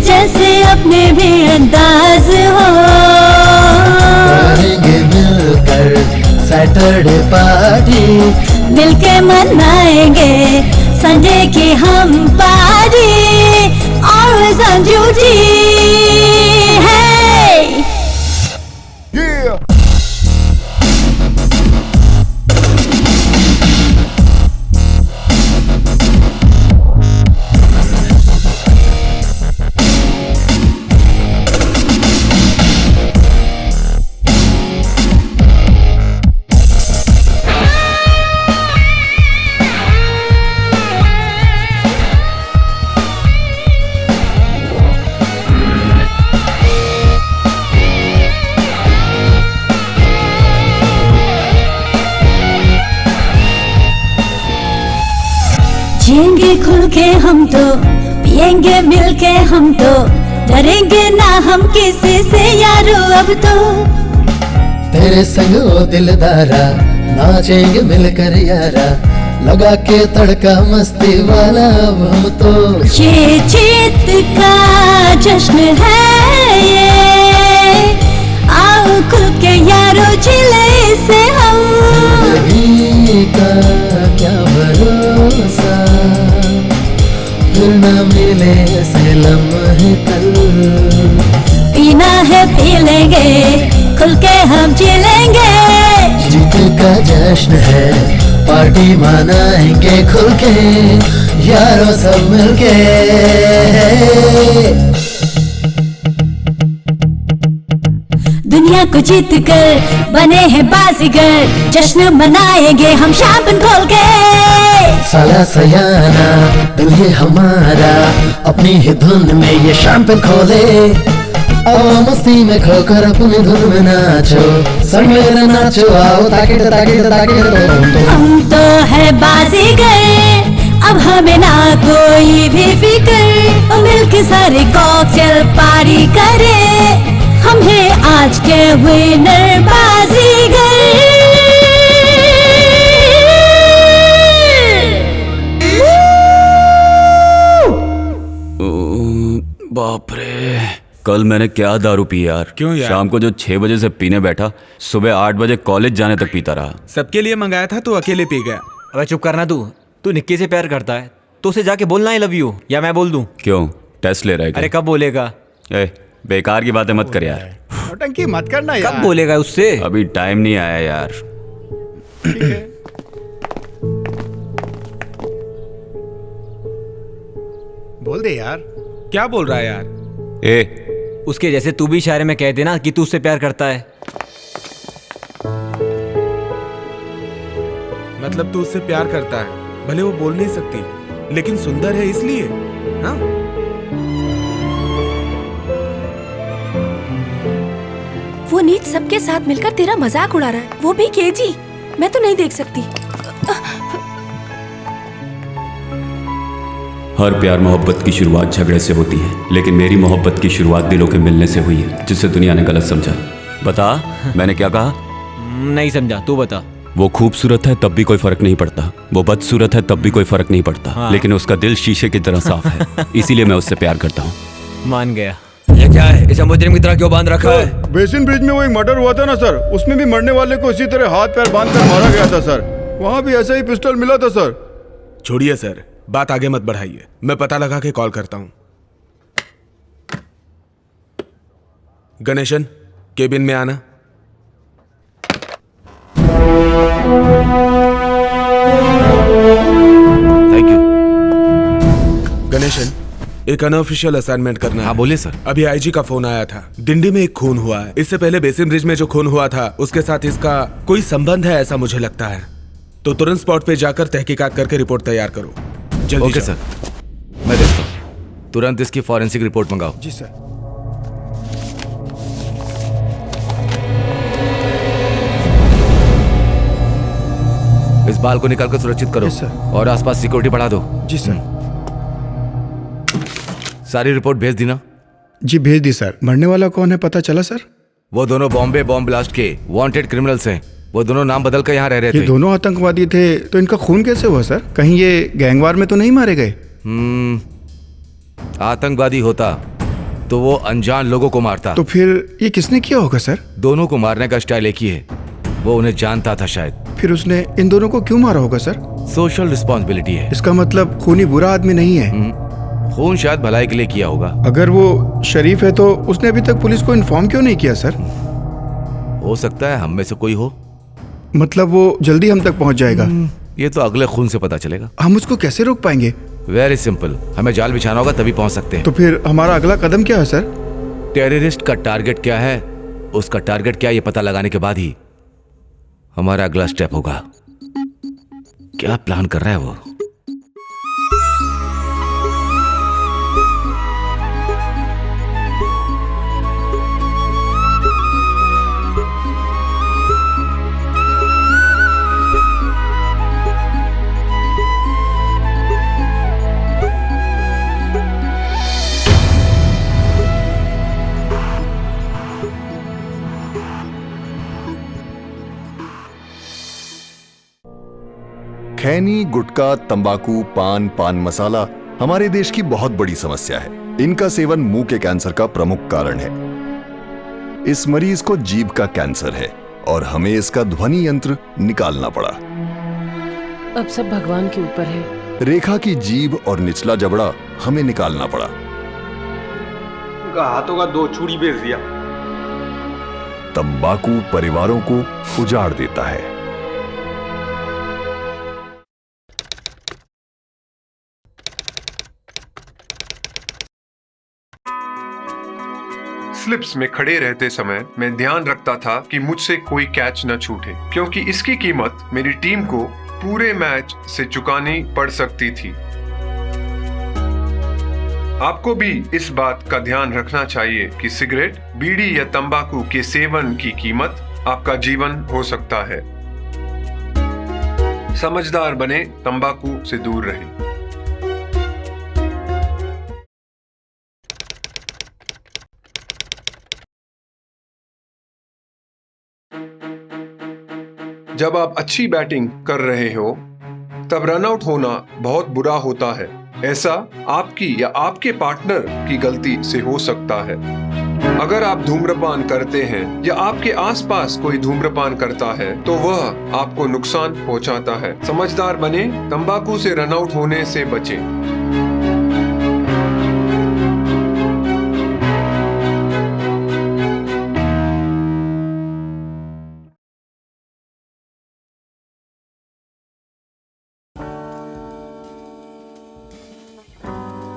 जैसे अपने भी अंदाज हो, करेंगे मिलकर सैटरडे पार्टी, मिलके मनाएंगे संडे की हम पार्टी, और संजू जी है। जिएंगे खुल के हम तो, पिएंगे मिल के हम तो, डरेंगे ना हम किसी से यारो अब तो। तेरे संग ओ दिलदारा, नाचेंगे मिलकर यारा, लगा के तड़का मस्ती वाला अब हम तो। ये जीत का जश्न है ये, आओ खुल के यारो जिले से हम। जिंदगी का क्या भरोसा, फिर न मिले से लम्हे कल। पीना है पी लेंगे, खुल के हम जी लेंगे। जीत का जश्न है, पार्टी मनाएंगे खुल के, यारों सब मिलके। दुनिया को जीत कर बने हैं बाजीगर, जश्न मनाएंगे हम शैंपेन खोल के। साला सयाना दिल ये हमारा, अपनी ही धुन में ये शैंपेन खोले, आओ मस्ती में खोकर अपनी धुन में नाचो, संग मेरे नाचो, आओ ताकि हम तो है बाजीगर, अब हमें ना कोई भी फिक्र, मिलके सारे कॉकटेल पार्टी करे, हम है आज के विनर बाजीगर। बाप रे, कल मैंने क्या दारू पी यार। क्यों यार? शाम को जो 6 बजे से पीने बैठा, सुबह 8 बजे कॉलेज जाने तक पीता रहा। सबके लिए मंगाया था तो अकेले पी गया। अबे चुप करना तू निक्की से प्यार करता है तो उसे जाके बोलना आई लव यू, या मैं बोल दूं? क्यों, टेस्ट ले रहा है क्या? अरे कब बोलेगा? बेकार की बातें मत कर यार। नौटंकी मत करना यार। कब बोलेगा उससे? अभी टाइम नहीं आया यार। ठीक है। बोल दे यार। क्या बोल रहा है यार? उसके जैसे तू भी इशारे में कह देना कि तू उससे प्यार करता है। मतलब तू उससे प्यार करता है, भले वो बोल नहीं सकती लेकिन सुंदर है इसलिए। हाँ, वो नीच सबके साथ मिलकर तेरा मजाक उड़ा रहा है, वो भी केजी। मैं तो नहीं देख सकती। हर प्यार मोहब्बत की शुरुआत झगड़े से होती है, लेकिन मेरी मोहब्बत की शुरुआत दिलों के मिलने से हुई है, जिसे दुनिया ने गलत समझा। बता मैंने क्या कहा? नहीं समझा, तू बता। वो खूबसूरत है तब भी कोई फर्क नहीं पड़ता, वो बदसूरत है तब भी कोई फर्क नहीं पड़ता। हाँ। लेकिन उसका दिल शीशे की तरह साफ है, इसीलिए मैं उससे प्यार करता हूँ। मान गया। ये क्या है, इसे मुजरिम की तरह क्यों बांध रखा है? बेसिन ब्रिज में वो एक मर्डर हुआ था ना सर, उसमें भी मरने वाले को इसी तरह हाथ पैर बांध कर मारा गया था सर। वहाँ भी ऐसा ही पिस्टल मिला था सर। छोड़िए सर, बात आगे मत बढ़ाइए, मैं पता लगा के कॉल करता हूँ। गणेशन, केबिन में आना। Thank you. गणेशन, एक अनऑफिशियल असाइनमेंट करना है। हाँ बोलिए सर। अभी आईजी का फोन आया था, दिंडी में एक खून हुआ है। इससे पहले बेसिन ब्रिज में जो खून हुआ था उसके साथ इसका कोई संबंध है ऐसा मुझे लगता है। तो तुरंत स्पॉट पे जाकर तहकीकात करके रिपोर्ट तैयार करो। जल्दी ओके जाओ। सर, मैं देखता हूँ। तुरंत इसकी फॉरेंसिक रिपोर्ट मंगाओ। जी सर। इस बाल को निकालकर सुरक्षित करो। Yes, sir. और आसपास सिक्योरिटी बढ़ा दो। जी सर। सारी रिपोर्ट भेज दी ना? जी भेज दी सर। मरने वाला कौन है पता चला सर? वो दोनों बॉम्बे बॉम्ब ब्लास्ट के वांटेड क्रिमिनल्स हैं। वो दोनों नाम बदल कर यहाँ रह रहे ये थे। दोनों आतंकवादी थे, तो इनका खून कैसे हुआ सर? कहीं ये गैंगवार में तो नहीं मारे गए? आतंकवादी होता तो वो अनजान लोगों को मारता। तो फिर ये किसने किया होगा सर? दोनों को मारने का स्टाइल एक ही है, वो उन्हें जानता था शायद। फिर उसने इन दोनों को क्यों मारा होगा सर? सोशल रिस्पॉन्सिबिलिटी है। इसका मतलब खूनी बुरा आदमी नहीं है। खून शायद भलाई के लिए किया होगा। अगर वो शरीफ है तो उसने अभी तक पुलिस को इन्फॉर्म क्यों नहीं किया सर? हो सकता है हम में से कोई हो। मतलब वो जल्दी हम तक पहुंच जाएगा? ये तो अगले खून से पता चलेगा। हम उसको कैसे रोक पाएंगे? वेरी सिंपल, हमें जाल बिछाना होगा तभी पहुंच सकते हैं। तो फिर हमारा अगला कदम क्या है सर? टेररिस्ट का टारगेट क्या है, उसका टारगेट क्या है, ये पता लगाने के बाद ही हमारा अगला स्टेप होगा। क्या प्लान कर रहा है वो? खैनी, गुटखा, तंबाकू, पान मसाला हमारे देश की बहुत बड़ी समस्या है। इनका सेवन मुंह के कैंसर का प्रमुख कारण है। इस मरीज को जीभ का कैंसर है और हमें इसका ध्वनि यंत्र निकालना पड़ा। अब सब भगवान के ऊपर है। रेखा की जीभ और निचला जबड़ा हमें निकालना पड़ा। उनका हाथों का 2 चूड़ी बेच दिया। तंबाकू परिवारों को उजाड़ देता है। स्लिप्स में खड़े रहते समय मैं ध्यान रखता था कि मुझसे कोई कैच न छूटे, क्योंकि इसकी कीमत मेरी टीम को पूरे मैच से चुकानी पड़ सकती थी। आपको भी इस बात का ध्यान रखना चाहिए कि सिगरेट, बीड़ी या तंबाकू के सेवन की कीमत आपका जीवन हो सकता है। समझदार बने, तंबाकू से दूर रहें। जब आप अच्छी बैटिंग कर रहे हो तब रन आउट होना बहुत बुरा होता है। ऐसा आपकी या आपके पार्टनर की गलती से हो सकता है। अगर आप धूम्रपान करते हैं या आपके आसपास कोई धूम्रपान करता है तो वह आपको नुकसान पहुंचाता है। समझदार बने, तंबाकू से रन आउट होने से बचें।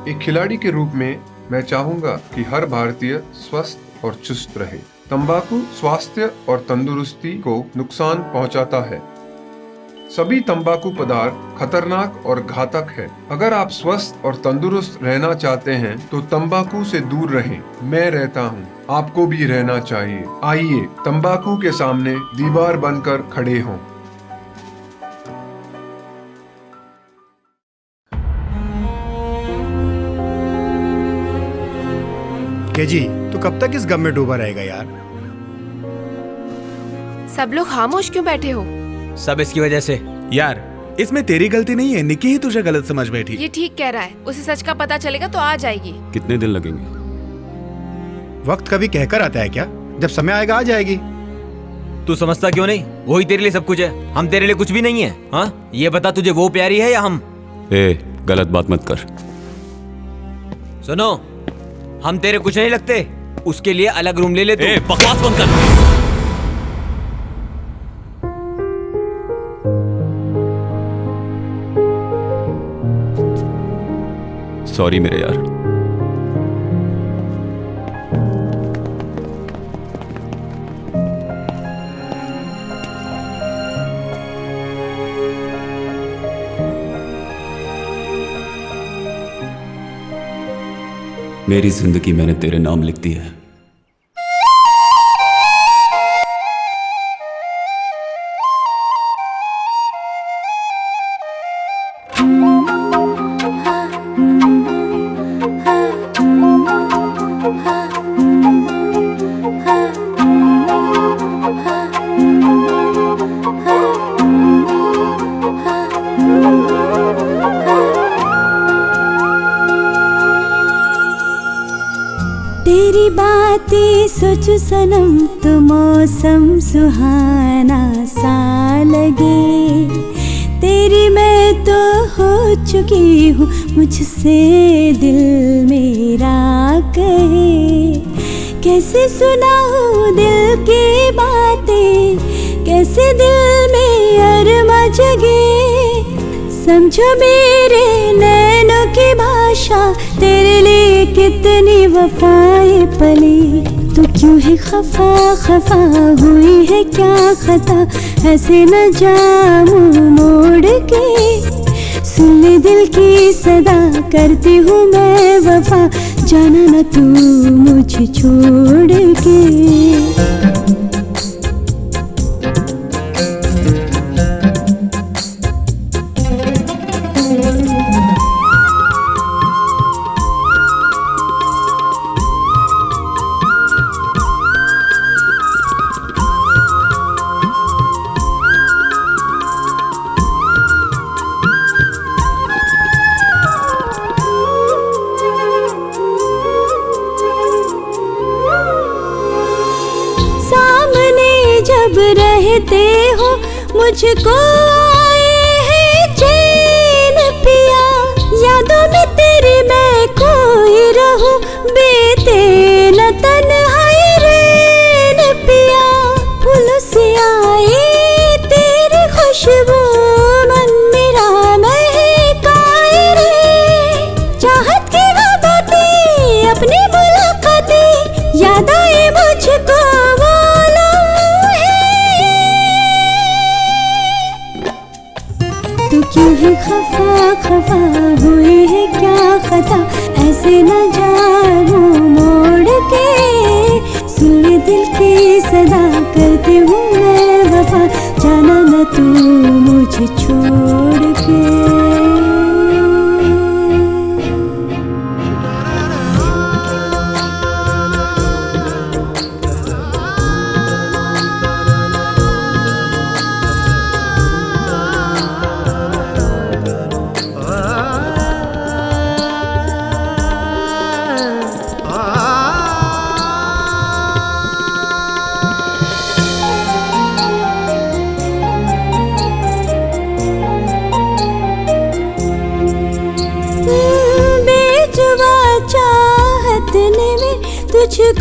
एक खिलाड़ी के रूप में मैं चाहूंगा कि हर भारतीय स्वस्थ और चुस्त रहे। तंबाकू स्वास्थ्य और तंदुरुस्ती को नुकसान पहुंचाता है। सभी तंबाकू पदार्थ खतरनाक और घातक है। अगर आप स्वस्थ और तंदुरुस्त रहना चाहते हैं तो तंबाकू से दूर रहें। मैं रहता हूं, आपको भी रहना चाहिए। आइए तंबाकू के सामने दीवार बनकर खड़े हों। के जी, तू कब तक इस गम में डूबा रहेगा यार? सब लोग खामोश क्यों बैठे हो? सब इसकी वजह से। यार, इसमें तेरी गलती नहीं है, निकी ही तुझे गलत समझ बैठी। ये ठीक कह रहा है, उसे सच का पता चलेगा तो आ जाएगी। कितने दिन लगेंगे? वक्त कभी कहकर आता है क्या? जब समय आएगा आ जाएगी। तू समझता क्यों नहीं? वही तेरे लिए सब कुछ है, हम तेरे लिए कुछ भी नहीं है। हाँ, ये बता तुझे वो प्यारी है या हम? गलत बात मत कर। सुनो, हम तेरे कुछ नहीं लगते, उसके लिए अलग रूम ले ले तू। बकवास बंद कर। सॉरी मेरे यार। मेरी जिंदगी मैंने तेरे नाम लिख दी है। तेरी बातें सोचो सनम तो मौसम सुहाना सा लगे। तेरी मैं तो हो चुकी हूँ, मुझसे दिल मेरा कहे। कैसे सुनाऊँ दिल की बातें, कैसे दिल में अरमा जगे। समझो मेरे नैनों की भाषा, तेरे लिए कितनी वफाएं पली। तू क्यों है खफा खफा, हुई है क्या खता, ऐसे न जाऊं मोड़ के। सुन ले दिल की सदा, करती हूँ मैं वफा, जाना न तू मुझे छोड़ के। जब रहते हो मुझको आए है चैन पिया। यादों में तेरी मैं खोई रहूं, बीते न तन्हाई रैन पिया। फूलों से आई तेरी खुशबू, मन मेरा महकाए रे। चाहत की वो बातें, अपनी मुलाकातें, याद आए मुझको क्यों है खफा खफा, हुई है क्या खता, ऐसे न जाऊं मोड़ के। सुन ले दिल की सदा, करती हूँ मैं वफा, जाना न तू मुझे छोड़ के।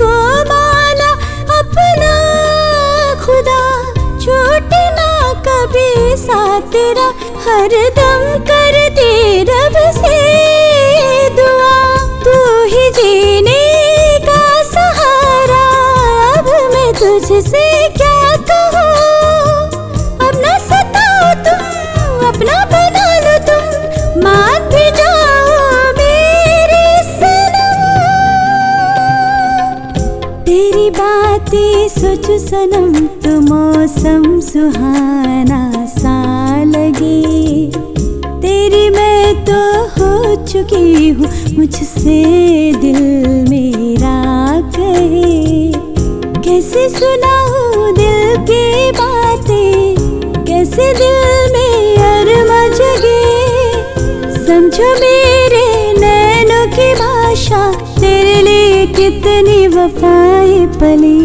को माना अपना खुदा, छूटे ना कभी साथ तेरा, हर दम करती रब से दुआ, तू ही जीने का सहारा, अब मैं तुझसे क्या कहूँ, अब ना सताओ तुम, अपना बना लो तुम, मान भी जाओ मेरे सनम। तेरी बातें सोच सनम तो मौसम सुहाना सा लगे, तेरी मैं तो हो चुकी हूँ, मुझसे दिल मेरा कहे, कैसे सुनाऊँ दिल की बातें, कैसे दिल में अरमा जगे, समझो मेरे नैनों की भाषा, तेरे लिए कितनी वफाएं पली।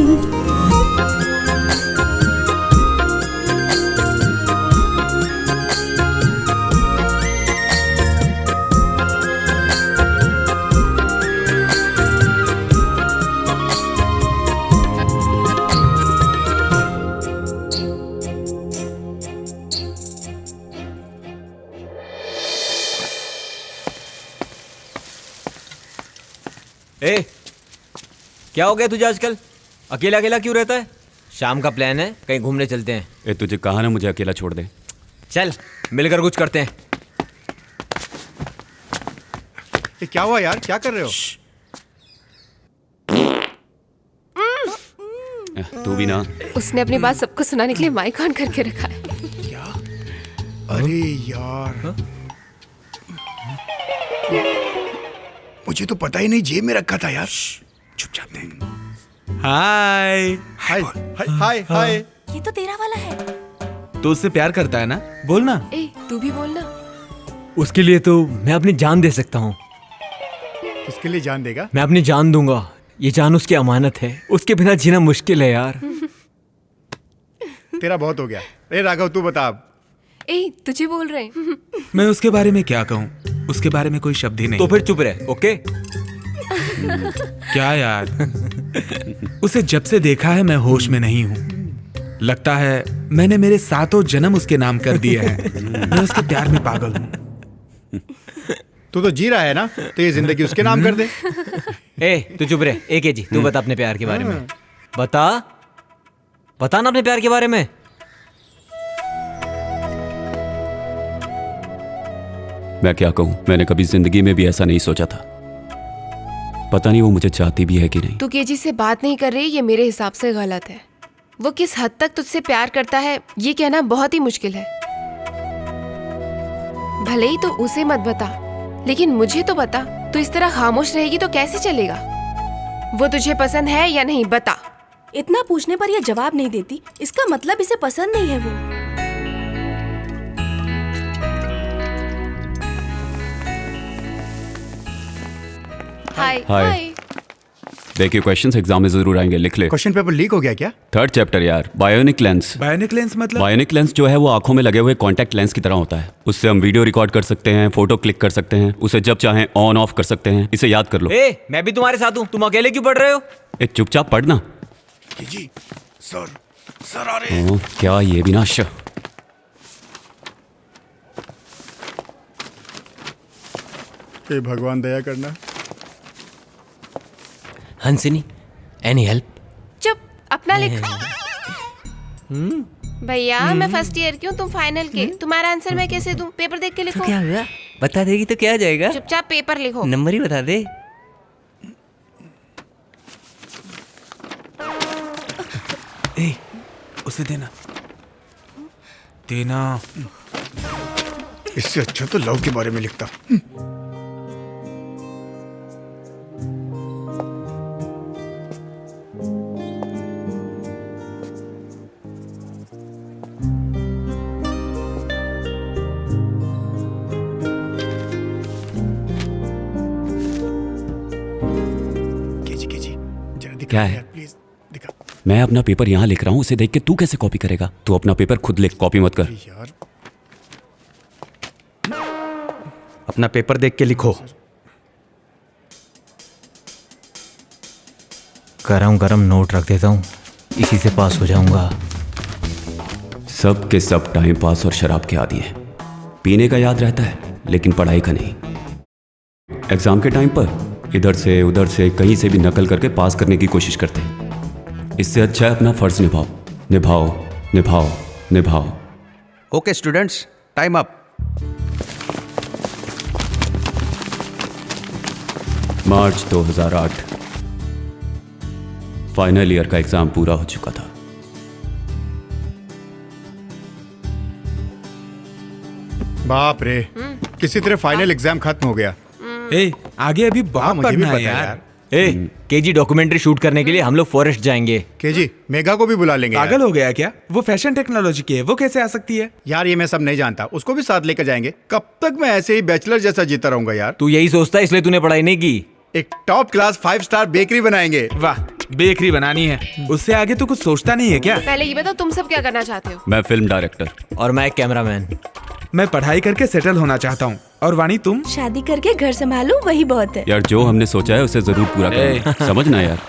ए, क्या हो गया तुझे आजकल? अकेला अकेला क्यों रहता है? शाम का प्लान है, कहीं घूमने चलते हैं। ए, तुझे कहा ना मुझे अकेला छोड़ दे। चल मिलकर कुछ करते हैं। ये क्या हुआ यार, क्या कर रहे हो? तू भी ना। उसने अपनी बात सबको सुनाने के लिए माइक ऑन करके रखा है। अरे यार, मुझे तो पता ही नहीं, जेब में रखा था यार। चुपचाप दे। हाय हाय हाय हाय। ये तो तेरा वाला है। तू उससे प्यार करता है ना? बोल ना। ए, तू भी बोलना। उसके लिए तो मैं अपनी जान दे सकता हूँ। उसके लिए जान देगा? मैं अपनी जान दूंगा। ये जान उसकी अमानत है, उसके बिना जीना मुश्किल है यार। तेरा बहुत हो गया। ए राघव, तू बता अब। ए, तुझे बोल रहे हैं। मैं उसके बारे में क्या कहूँ, उसके बारे में कोई शब्द ही नहीं। तो फिर चुप रहे, ओके? क्या यार, उसे जब से देखा है मैं होश में नहीं हूँ। लगता है मैंने मेरे 7 जन्म उसके नाम कर दिए हैं। मैं उसके प्यार में पागल हूँ। तू तो जी रहा है ना, तो ये जिंदगी उसके नाम कर दे। ए, तू चुप रहे। एक जी, तू बता अपने प्यार के बारे में। बता ना अपने प्यार के बारे में। मैं क्या कहूँ, मैंने कभी जिंदगी में भी ऐसा नहीं सोचा था। पता नहीं वो मुझे चाहती भी है कि नहीं। तू केजी से बात नहीं कर रही, ये मेरे हिसाब से गलत है। वो किस हद तक तुझसे प्यार करता है ये कहना बहुत ही मुश्किल है। भले ही तो उसे मत बता, लेकिन मुझे तो बता। तू इस तरह खामोश रहेगी तो कैसे चलेगा? वो तुझे पसंद है या नहीं, बता। इतना पूछने पर यह जवाब नहीं देती, इसका मतलब इसे पसंद नहीं है वो। हाय हाय। देखिए क्वेश्चंस एग्जाम में जरूर आएंगे, लिख ले। क्वेश्चन पेपर लीक हो गया क्या? 3rd चैप्टर यार, बायोनिक लेंस। बायोनिक लेंस मतलब? बायोनिक लेंस जो है वो आंखों में लगे हुए कॉन्टैक्ट लेंस की तरह होता है। उससे हम वीडियो रिकॉर्ड कर सकते हैं, फोटो क्लिक कर सकते हैं, उसे जब चाहें ऑन ऑफ कर सकते हैं। इसे याद कर लो। ए, मैं भी तुम्हारे साथ हूँ, तुम अकेले क्यों पढ़ रहे हो? ए, चुपचाप पढ़ना। जी सर आ रहे हैं। क्या ये भी ना हे भगवान दया करना। हंसिनी, एनी हेल्प? चुप, अपना लिख। भैया मैं फर्स्ट ईयर की हूँ, तुम फाइनल के। तुम्हारा आंसर मैं कैसे दूं? पेपर देख के लिखो। तो क्या हुआ? बता देगी तो क्या आ जाएगा? चुपचाप पेपर लिखो। नंबर ही बता दे। ए, उसे देना। इससे अच्छा तो लव के बारे में लिखता। क्या है? मैं अपना पेपर यहाँ लिख रहा हूँ, उसे देख के तू कैसे कॉपी करेगा? तू अपना पेपर खुद लिख, कॉपी मत कर। यार अपना पेपर देख के लिखो। गरम गरम नोट रख देता हूँ, इसी से पास हो जाऊंगा। सब के सब टाइम पास और शराब के आदी हैं। पीने का याद रहता है लेकिन पढ़ाई का नहीं। एग्जाम के टाइम पर इधर से उधर से कहीं से भी नकल करके पास करने की कोशिश करते हैं। इससे अच्छा है अपना फर्ज निभाओ, निभाओ, निभाओ, निभाओ। Okay students, time up. मार्च 2008 फाइनल ईयर का एग्जाम पूरा हो चुका था। बाप रे, किसी तरह फाइनल एग्जाम खत्म हो गया। ए, आगे अभी बहुत पढ़ना है यार। केजी डॉक्यूमेंट्री शूट करने के लिए हम लोग फॉरेस्ट जाएंगे। केजी मेगा को भी बुला लेंगे। पागल हो गया क्या? वो फैशन टेक्नोलॉजी की है, वो कैसे आ सकती है? यार ये मैं सब नहीं जानता, उसको भी साथ लेकर जाएंगे। कब तक मैं ऐसे ही बैचलर जैसा जीता रहूंगा यार? तू यही सोचता है इसलिए तूने पढ़ाई नहीं की। एक टॉप क्लास 5 स्टार बेकरी बनाएंगे। वाह, बेकरी बनानी है, उससे आगे तो कुछ सोचता नहीं है क्या? पहले ये बताओ तुम सब क्या करना चाहते हो? मैं फिल्म डायरेक्टर। और मैं कैमरामैन। मैं पढ़ाई करके सेटल होना चाहता हूँ। और वाणी तुम? शादी करके घर संभालूं, वही बहुत है। यार जो हमने सोचा है उसे जरूर पूरा करना, समझना यार।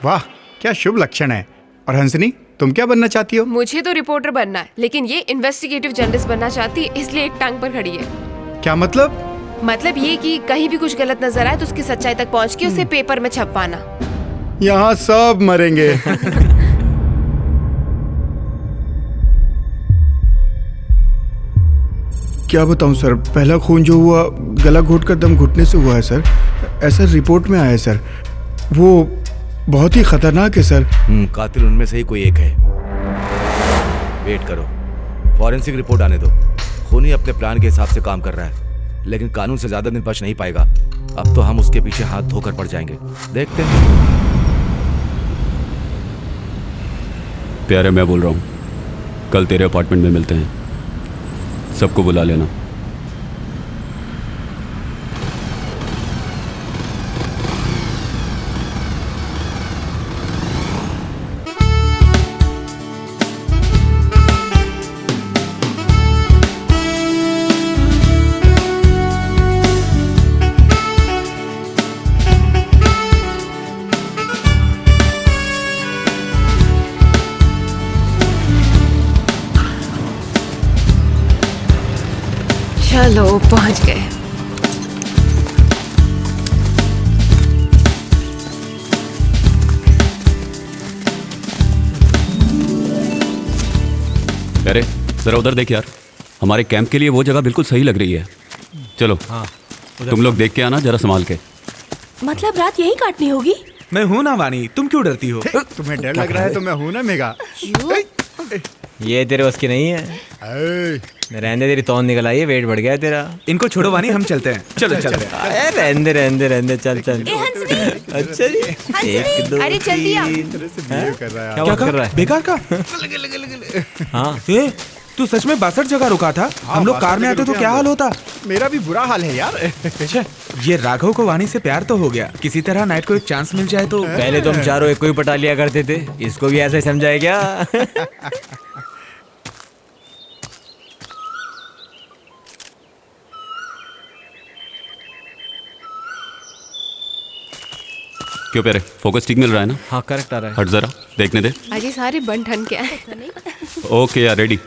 वाह क्या शुभ लक्षण है। और हंसनी तुम क्या बनना चाहती हो? मुझे तो रिपोर्टर बनना है, लेकिन ये इन्वेस्टिगेटिव जर्नलिस्ट बनना चाहती है, इसलिए एक टांग पर खड़ी है। क्या मतलब? मतलब ये कि कहीं भी कुछ गलत नजर आए तो उसकी सच्चाई तक पहुंच के उसे पेपर में छपवाना। यहाँ सब मरेंगे। क्या बताऊं सर, पहला खून जो हुआ गला घोट कर दम घुटने से हुआ है सर। ऐसा रिपोर्ट में आया है सर। वो बहुत ही खतरनाक है सर। कातिल उनमें से ही कोई एक है। वेट करो, फॉरेंसिक रिपोर्ट आने दो। खूनी अपने प्लान के हिसाब से काम कर रहा है, लेकिन कानून से ज्यादा दिन बच नहीं पाएगा। अब तो हम उसके पीछे हाथ धोकर पड़ जाएंगे। देखते हैं। प्यारे, मैं बोल रहा हूँ, कल तेरे अपार्टमेंट में मिलते हैं। सबको बुला लेना। चलो पहुंच गए। अरे जरा उधर देख यार, हमारे कैंप के लिए वो जगह बिल्कुल सही लग रही है। चलो हाँ, तुम लोग देख के आना जरा संभाल के। मतलब रात यही काटनी होगी? मैं हूँ ना वाणी, तुम क्यों डरती हो? तुम्हें डर लग रहा है तो मैं हूँ ना मेगा। ये तेरे बस की नहीं है। रहने तेरी तौन निकल आई है, वेट बढ़ गया है तेरा। इनको छोड़ो वाणी, हम चलते हैं। चलो चलते हैं। रहने रहने रहने, चल चल। अच्छा जी, 1 2 अरे जल्दी आ। क्या कर रहा है? बेकार का। हाँ तू सच में 62 जगह रुका था? हम लोग कार में आते तो क्या हाल होता? मेरा भी बुरा हाल है यार। अच्छा, ये राघव को वाणी से प्यार तो हो गया। किसी तरह नाइट को एक चांस मिल जाए तो। पहले तो हम चारों एक को ही पटा लिया करते थे, इसको भी ऐसे समझाए क्या? क्यों प्यारे, फोकस ठीक मिल रहा है ना? हाँ करेक्ट आ रहा है। हट जरा देखने दे। आज ये सारे बन ठन के आए। ओके यार, रेडी।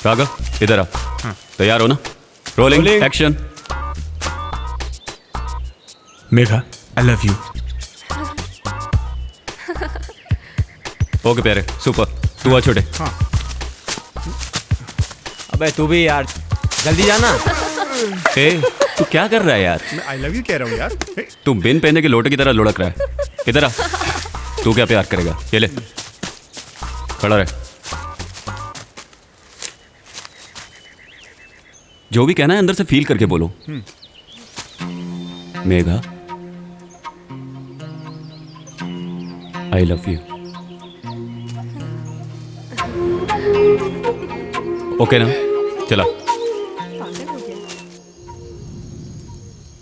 राघव इधर आ। तैयार हो ना? Rolling action. Megha, I love you. Okay प्यारे, सुपर। तू आ छोटे। अबे तू भी यार, जल्दी जाना। ए, तू क्या कर रहा है यार? मैं आई लव यू कह रहा हूँ यार। तू बिन पहने के लोटे की तरह लुढ़क रहा है। इधर आ। तू क्या प्यार करेगा? ये ले, खड़ा रहे। जो भी कहना है अंदर से फील करके बोलो। Megha, I love you. Okay ना? चला।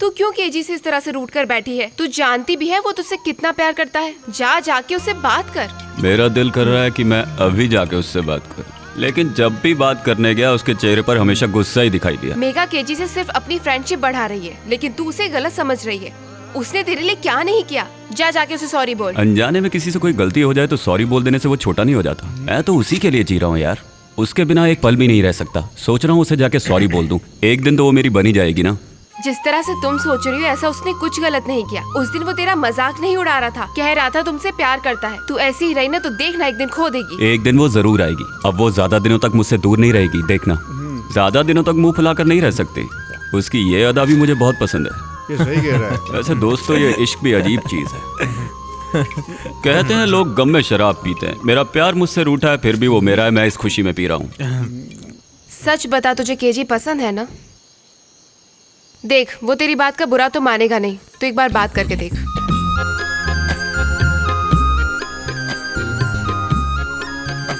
तू क्यों केजी से इस तरह से रूठ कर बैठी है? तू जानती भी है वो तुझसे कितना प्यार करता है। जा जाके उससे बात कर। मेरा दिल कर रहा है कि मैं अभी जाके उससे बात करूं, लेकिन जब भी बात करने गया उसके चेहरे पर हमेशा गुस्सा ही दिखाई दिया। मेघा केजी से सिर्फ अपनी फ्रेंडशिप बढ़ा रही है, लेकिन तू उसे गलत समझ रही है। उसने तेरे लिए क्या नहीं किया? जा जाके उसे सॉरी बोल। अनजाने में किसी से कोई गलती हो जाए तो सॉरी बोल देने से वो छोटा नहीं हो जाता। मैं तो उसी के लिए जी रहा हूँ यार, उसके बिना एक पल भी नहीं रह सकता। सोच रहा हूँ उसे जाके सॉरी बोल दूं, एक दिन तो वो मेरी बनी जाएगी ना। जिस तरह से तुम सोच रही हो ऐसा उसने कुछ गलत नहीं किया। उस दिन वो तेरा मजाक नहीं उड़ा रहा था, कह रहा था तुमसे प्यार करता है। तू ऐसी ही रही ना तो देखना एक दिन खो देगी। एक दिन वो जरूर आएगी। अब वो ज्यादा दिनों तक मुझसे दूर नहीं रहेगी, देखना। ज्यादा दिनों तक मुंह फुलाकर नहीं रह सकती। उसकी ये अदा भी मुझे बहुत पसंद है। ये सही कह रहा है। वैसे दोस्तों ये इश्क भी अजीब चीज है। कहते हैं लोग गम में शराब पीते हैं। मेरा प्यार मुझसे रूठा है फिर भी वो मेरा है, मैं इस खुशी में पी रहा हूँ। सच बता, तुझे केजी पसंद है ना? देख, वो तेरी बात का बुरा तो मानेगा नहीं, तो एक बार बात करके देख।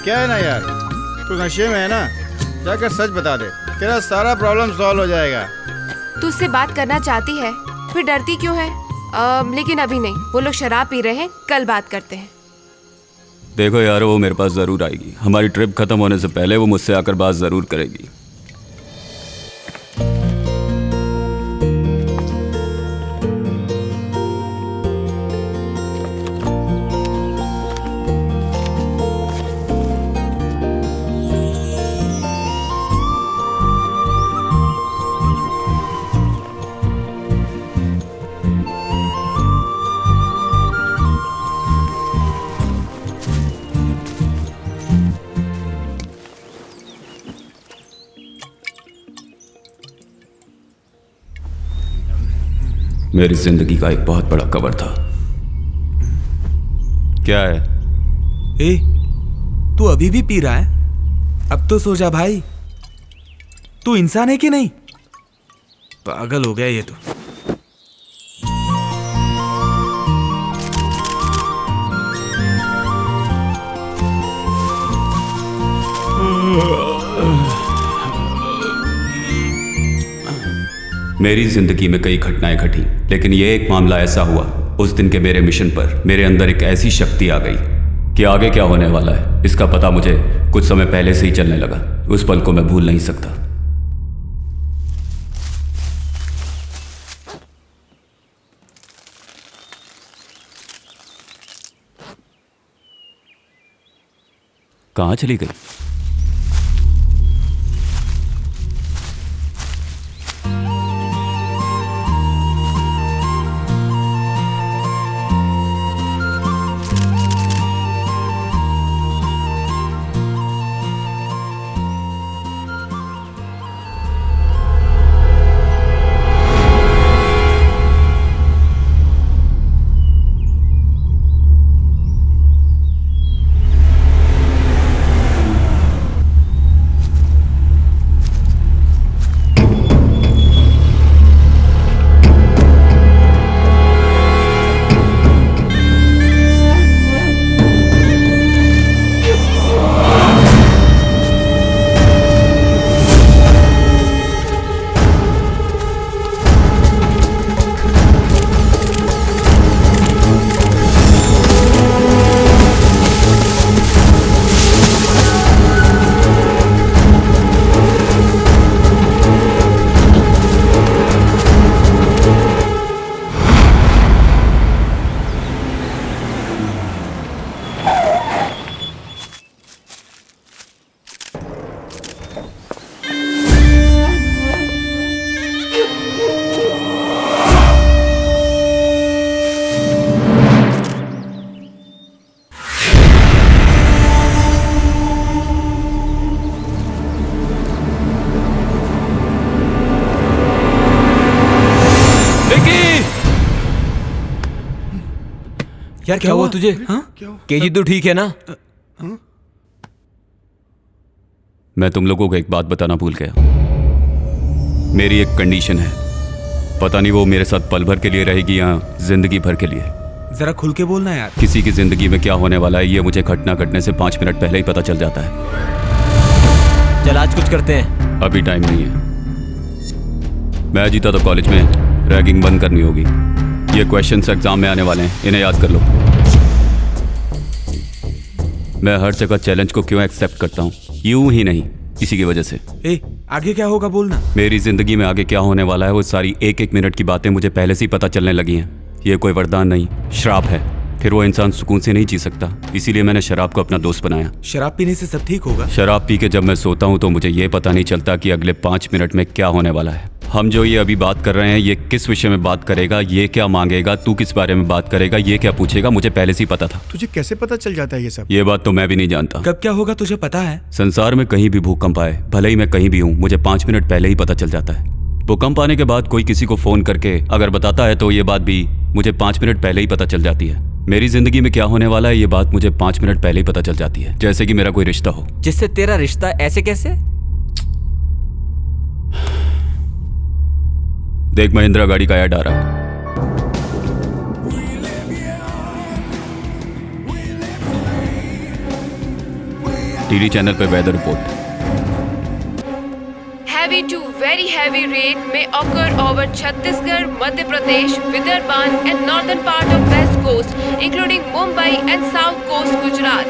क्या है ना यार, तू नशे में है ना, जाकर सच बता दे, तेरा सारा प्रॉब्लम सॉल्व हो जाएगा। तू उससे बात करना चाहती है, फिर डरती क्यों है? लेकिन अभी नहीं, वो लोग शराब पी रहे हैं, कल बात करते हैं। देखो यार, वो मेरे पास जरूर आएगी। हमारी ट्रिप खत्म होने से पहले वो मुझसे आकर बात जरूर करेगी। मेरी जिंदगी का एक बहुत बड़ा कवर था। क्या है? ए, तू अभी भी पी रहा है? अब तो सो जा भाई। तू इंसान है कि नहीं? पागल हो गया ये तो। मेरी जिंदगी में कई घटनाएं घटी, लेकिन ये एक मामला ऐसा हुआ। उस दिन के मेरे मिशन पर मेरे अंदर एक ऐसी शक्ति आ गई कि आगे क्या होने वाला है इसका पता मुझे कुछ समय पहले से ही चलने लगा। उस पल को मैं भूल नहीं सकता। कहां चली गई? यार क्या हुआ तुझे? केजी तू ठीक है ना? मैं तुम लोगों को एक बात बताना भूल गया। मेरी एक कंडीशन है, पता नहीं वो मेरे साथ पल भर के लिए रहेगी या जिंदगी भर के लिए। जरा खुल के बोलना यार। किसी की जिंदगी में क्या होने वाला है ये मुझे घटना घटने से 5 मिनट पहले ही पता चल जाता है। चल आज कुछ करते हैं। अभी टाइम नहीं है। मैं जीता तो कॉलेज में रैगिंग बंद करनी होगी। ये क्वेश्चंस एग्जाम में आने वाले हैं, इन्हें याद कर लो। मैं हर जगह चैलेंज को क्यों एक्सेप्ट करता हूँ? यूं ही नहीं, किसी की वजह से। आगे क्या होगा बोलना। मेरी जिंदगी में आगे क्या होने वाला है वो सारी एक एक मिनट की बातें मुझे पहले से ही पता चलने लगी हैं। ये कोई वरदान नहीं, श्राप है। फिर वो इंसान सुकून से नहीं जी सकता, इसीलिए मैंने शराब को अपना दोस्त बनाया। शराब पीने से सब ठीक होगा? शराब पी के जब मैं सोता हूँ तो मुझे ये पता नहीं चलता कि अगले 5 मिनट में क्या होने वाला है। हम जो ये अभी बात कर रहे हैं, ये किस विषय में बात करेगा, ये क्या मांगेगा, तू किस बारे में बात करेगा, ये क्या पूछेगा, मुझे पहले से ही पता था। तुझे कैसे पता चल जाता है ये सब? ये बात तो मैं भी नहीं जानता। कब क्या होगा तुझे पता है? संसार में कहीं भी भूकंप आए, भले ही मैं कहीं भी हूँ, मुझे 5 मिनट पहले ही पता चल जाता है। भूकंप आने के बाद कोई किसी को फोन करके अगर बताता है तो ये बात भी मुझे 5 मिनट पहले ही पता चल जाती है। मेरी जिंदगी में क्या होने वाला है ये बात मुझे 5 मिनट पहले ही पता चल जाती है, जैसे कि मेरा कोई रिश्ता हो। जिससे तेरा रिश्ता ऐसे कैसे? देख, महिंद्रा गाड़ी का ऐड आ रहा है। टीवी चैनल पे weather report. Heavy to very heavy rain may occur over Chhattisgarh, Madhya Pradesh, Vidarbhan and northern part of West Coast, including Mumbai and South Coast Gujarat.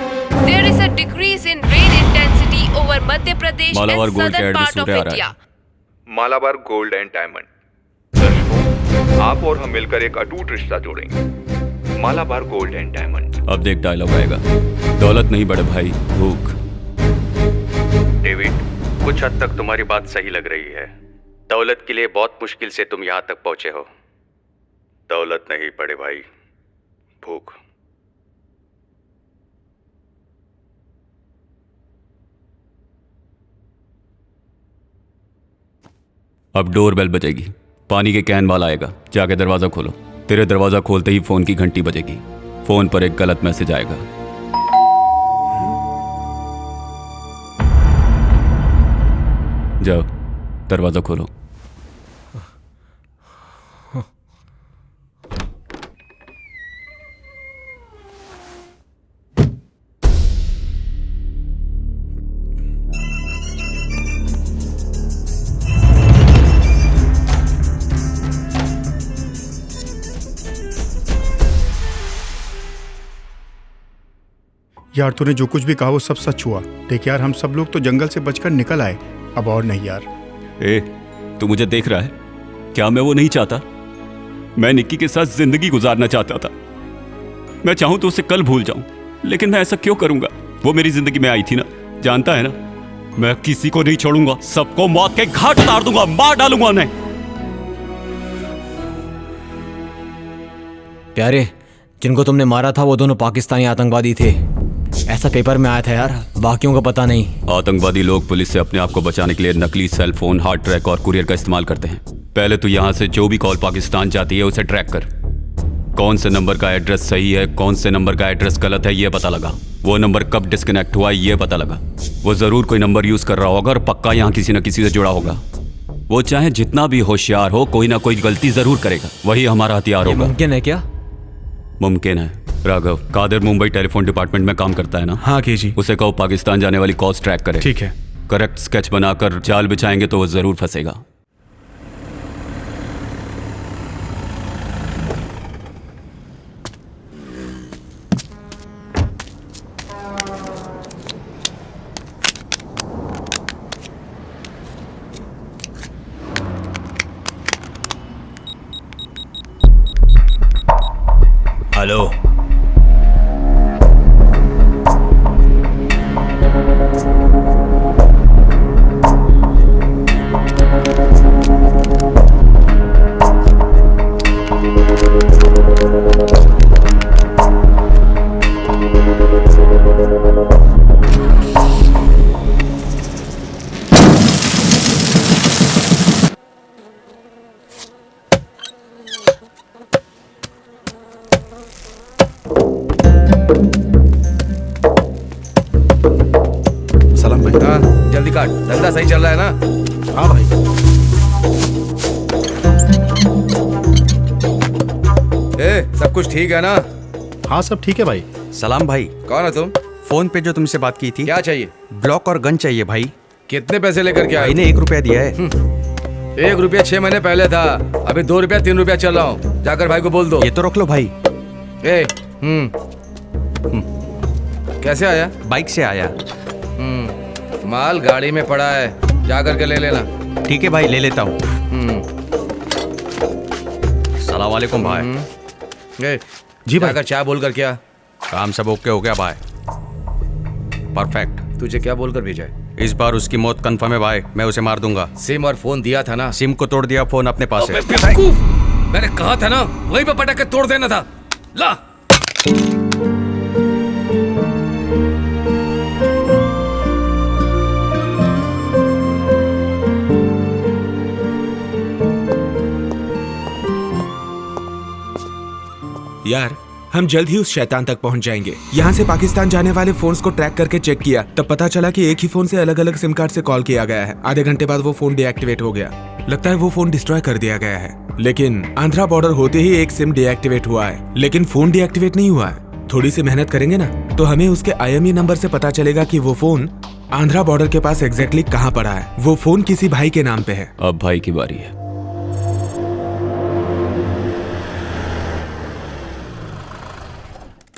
There is a decrease in rain intensity over Madhya Pradesh and southern part of India. Malabar gold and diamond. दर्शकों, आप और हम मिलकर एक अटूट रिश्ता जोड़ेंगे। Malabar gold and diamond. अब देख डायलॉग आएगा। दौलत नहीं बड़े भाई, भूख। डेविड, कुछ हद तक तुम्हारी बात सही लग रही है। दौलत के लिए बहुत मुश्किल से तुम यहाँ तक पहुंचे हो। दौलत नहीं बड़े भाई, भूख। अब डोरबेल बजेगी, पानी के कैन वाला आएगा, जाके दरवाजा खोलो। तेरे दरवाजा खोलते ही फोन की घंटी बजेगी। फोन पर एक गलत मैसेज आएगा। जाओ दरवाजा खोलो। यार तूने जो कुछ भी कहा वो सब सच हुआ। देख यार, हम सब लोग तो जंगल से बचकर निकल आए, अब और नहीं यार। ए, तू मुझे देख रहा है? क्या मैं वो नहीं चाहता? मैं निक्की के साथ जिंदगी गुजारना चाहता था। मैं चाहूं तो उसे कल भूल जाऊं, लेकिन मैं ऐसा क्यों करूंगा? वो मेरी जिंदगी में आई थी ना, जानता है ना? मैं किसी को नहीं छोड़ूंगा, सबको मौत के घाट उतार दूंगा, मार डालूंगा उन्हें। प्यारे, जिनको तुमने मारा था वो दोनों पाकिस्तानी आतंकवादी थे, ऐसा पेपर में आया था यार, बाकियों को पता नहीं। आतंकवादी लोग पुलिस से अपने आप को बचाने के लिए नकली सेल फोन, हार्ड ट्रैक और कुरियर का इस्तेमाल करते हैं। पहले तो यहाँ से जो भी कॉल पाकिस्तान जाती है उसे ट्रैक कर। कौन से नंबर का एड्रेस सही है, कौन से नंबर का एड्रेस गलत है, ये पता लगा। वो नंबर कब डिस्कनेक्ट हुआ ये पता लगा। वो जरूर कोई नंबर यूज कर रहा होगा और पक्का यहाँ किसी न किसी से जुड़ा होगा। वो चाहे जितना भी होशियार हो, कोई ना कोई गलती जरूर करेगा। वही हमारा हथियार होगा। मुमकिन है क्या? मुमकिन है। राघव, कादिर मुंबई टेलीफोन डिपार्टमेंट में काम करता है ना? हाँ जी। उसे कहो पाकिस्तान जाने वाली कॉल्स ट्रैक करे। ठीक है। करेक्ट स्केच बनाकर जाल बिछाएंगे तो वो जरूर फंसेगा। हेलो, सलाम भाई। हाँ, जल्दी काट, धंधा सही चल रहा है ना? हाँ भाई। सब कुछ ठीक है ना? हाँ सब ठीक है भाई। सलाम भाई। कौन है तुम? फोन पे जो तुमसे बात की थी। क्या चाहिए? ब्लॉक और गन चाहिए भाई। कितने पैसे लेकर के आए? भाई ने 1 रुपया दिया है। 1 रुपया 6 महीने पहले था, अभी 2 रुपया 3 रुपया चल रहा हूँ। जाकर भाई को बोल दो। ये तो रोक लो भाई। कैसे आया? बाइक से आया। माल गाड़ी में पड़ा है, जा करके ले लेना। ठीक है भाई, ले लेता हूँ। सलाम वालेकुम भाई। जी भाई। चाय बोलकर क्या? काम सब ओके हो गया भाई, परफेक्ट। तुझे क्या बोलकर भेजा है? इस बार उसकी मौत कंफर्म है भाई, मैं उसे मार दूंगा। सिम और फोन दिया था ना? सिम को तोड़ दिया, फोन अपने पास है। मैंने कहा था ना, वहीं पे पटक के तोड़ देना था। ला। यार हम जल्द ही उस शैतान तक पहुंच जाएंगे। यहाँ से पाकिस्तान जाने वाले फोन्स को ट्रैक करके चेक किया, तब पता चला कि एक ही फोन से अलग अलग सिम कार्ड से कॉल किया गया है। आधे घंटे बाद वो फोन डीएक्टिवेट हो गया। लगता है वो फोन डिस्ट्रॉय कर दिया गया है। लेकिन आंध्रा बॉर्डर होते ही एक सिम डीएक्टिवेट हुआ है, लेकिन फोन डीएक्टिवेट नहीं हुआ है। थोड़ी सी मेहनत करेंगे ना तो हमें उसके IME नंबर से पता चलेगा कि वो फोन आंध्रा बॉर्डर के पास एग्जैक्टली कहाँ पड़ा है। वो फोन किसी भाई के नाम पे है। अब भाई की बारी है।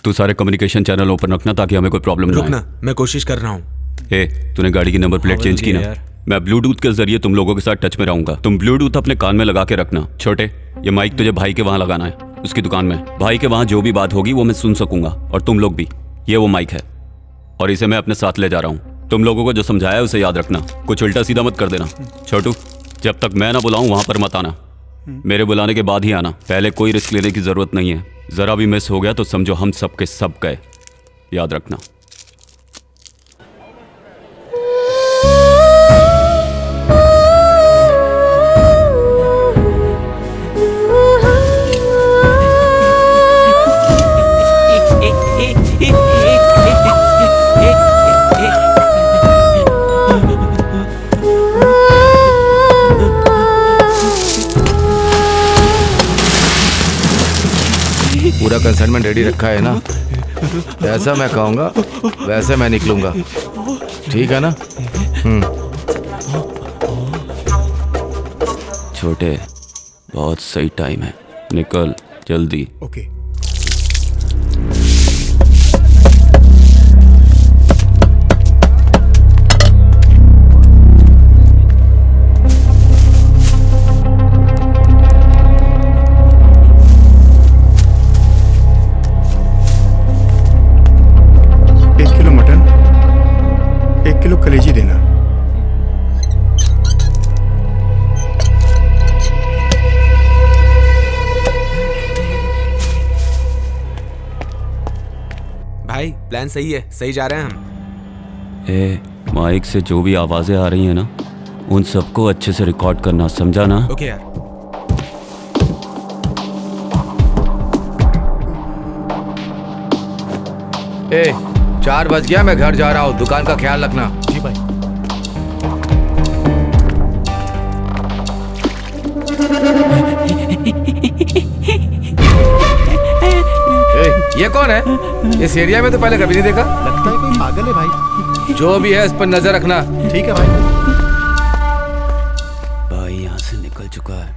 तू सारे कम्युनिकेशन चैनल ओपन रखना ताकि हमें कोई प्रॉब्लम ना आए। रुकना, मैं कोशिश कर रहा हूँ। तूने गाड़ी की नंबर प्लेट चेंज की ना? मैं ब्लूटूथ के जरिए तुम लोगों के साथ टच में रहूंगा। तुम ब्लूटूथ अपने कान में लगा के रखना। छोटे, ये माइक तुझे भाई के वहां लगाना है, उसकी दुकान में। भाई के वहां जो भी बात होगी वो मैं सुन सकूंगा, और तुम लोग भी। ये वो माइक है और इसे मैं अपने साथ ले जा रहा हूँ। तुम लोगों को जो समझाया है उसे याद रखना, कुछ उल्टा सीधा मत कर देना। छोटू, जब तक मैं ना बुलाऊं वहां पर मत आना, मेरे बुलाने के बाद ही आना। पहले कोई रिस्क लेने की जरूरत नहीं है। जरा भी मिस हो गया तो समझो हम सब के सब गए, याद रखना। पूरा कंसाइनमेंट रेडी रखा है ना? जैसा मैं कहूँगा वैसे मैं निकलूंगा, ठीक है ना? छोटे, बहुत सही टाइम है, निकल जल्दी। ओके। कलेजी देना। भाई प्लान सही है, सही जा रहे हैं हम। माइक से जो भी आवाजें आ रही हैं ना, उन सबको अच्छे से रिकॉर्ड करना, समझा ना? ओके यार। 4 बज गया, मैं घर जा रहा हूँ, दुकान का ख्याल रखना। जी भाई। ये कौन है? इस एरिया में तो पहले कभी नहीं देखा। लगता है कोई पागल है भाई। जो भी है इस पर नजर रखना। ठीक है भाई। भाई यहाँ से निकल चुका है,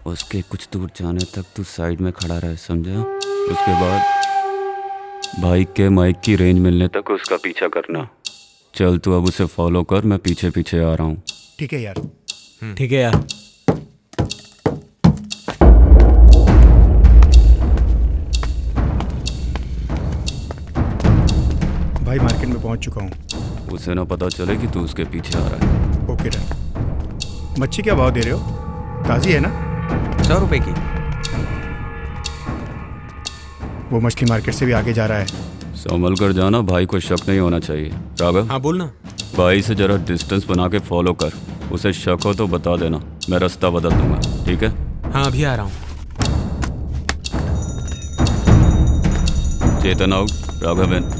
उसके कुछ दूर जाने तक तू साइड में खड़ा रहे, समझा? उसके बाद बाइक के माइक की रेंज मिलने तक उसका पीछा करना। चल तू अब उसे फॉलो कर, मैं पीछे पीछे आ रहा हूँ। ठीक है यार। ठीक है यार। भाई मार्केट में पहुंच चुका हूँ। उसे ना पता चले कि तू उसके पीछे आ रहा है। Okay done. मच्छी क्या भाव दे रहे हो? ताज़ी है ना? 100 रुपए की। वो मछली मार्केट से भी आगे जा रहा है। संभल कर जाना, भाई को शक नहीं होना चाहिए। राघव, हाँ बोलना। भाई से जरा डिस्टेंस बना के फॉलो कर, उसे शक हो तो बता देना, मैं रास्ता बदल दूंगा, ठीक है? हाँ अभी आ रहा हूँ। चेतन आउट, राघवन।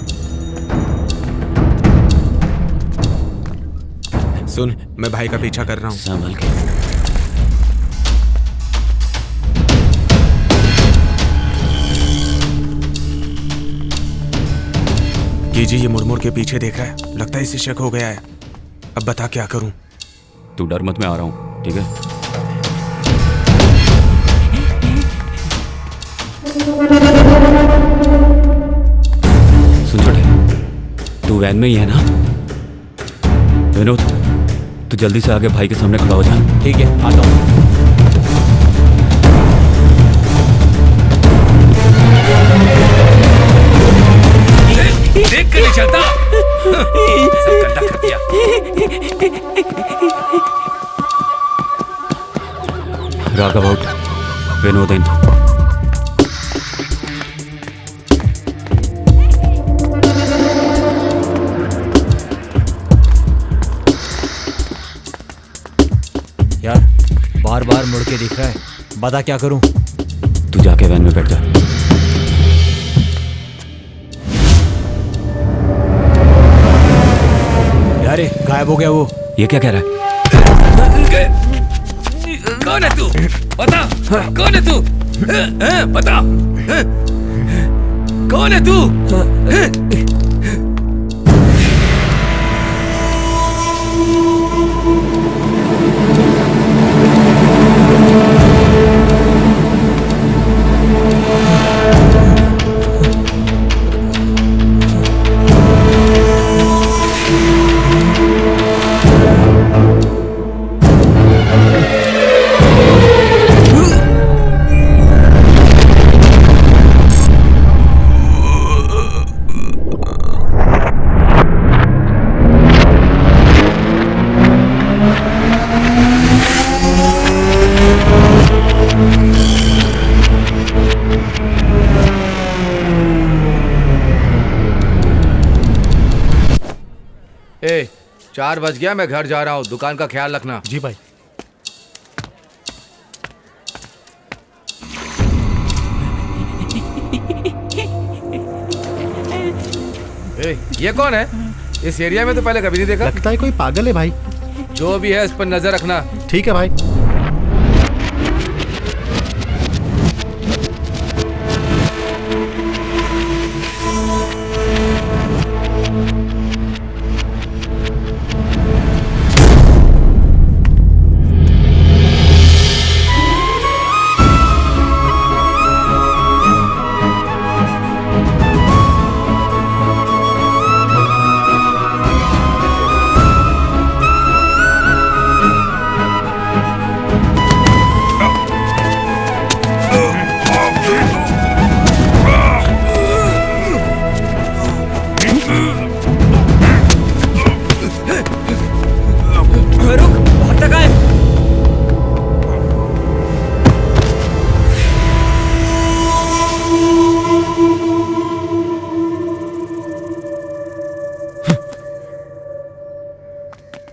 सुन, मैं भाई का पीछा कर रहा हूँ। संभल के। जी ये मुड़ मुड़ के पीछे देख रहा है, लगता है इसे शक हो गया है। अब बता क्या करूं? तू डर मत, मैं आ रहा हूं, ठीक है? सुन छोटे, तू वैन में ही है ना? विनोद, तू जल्दी से आगे भाई के सामने खड़ा हो जा। ठीक है, आता हूँ। देख कर नहीं चलता, सब गंदा कर दिया। राघव आउट, विनोद इन। यार बार बार मुड़ के दिख रहा है, बता क्या करूं? तू जाके वैन में बैठ जा। यार गायब हो गया वो। ये क्या कह रहा है? कौन है तू? बता, कौन है तू? बता, कौन है तू? ए, 4 बज गया, मैं घर जा रहा हूँ। दुकान का ख्याल रखना। जी भाई। ए, ये कौन है? इस एरिया में तो पहले कभी नहीं देखा। लगता है कोई पागल है भाई। जो भी है इस पर नजर रखना। ठीक है भाई।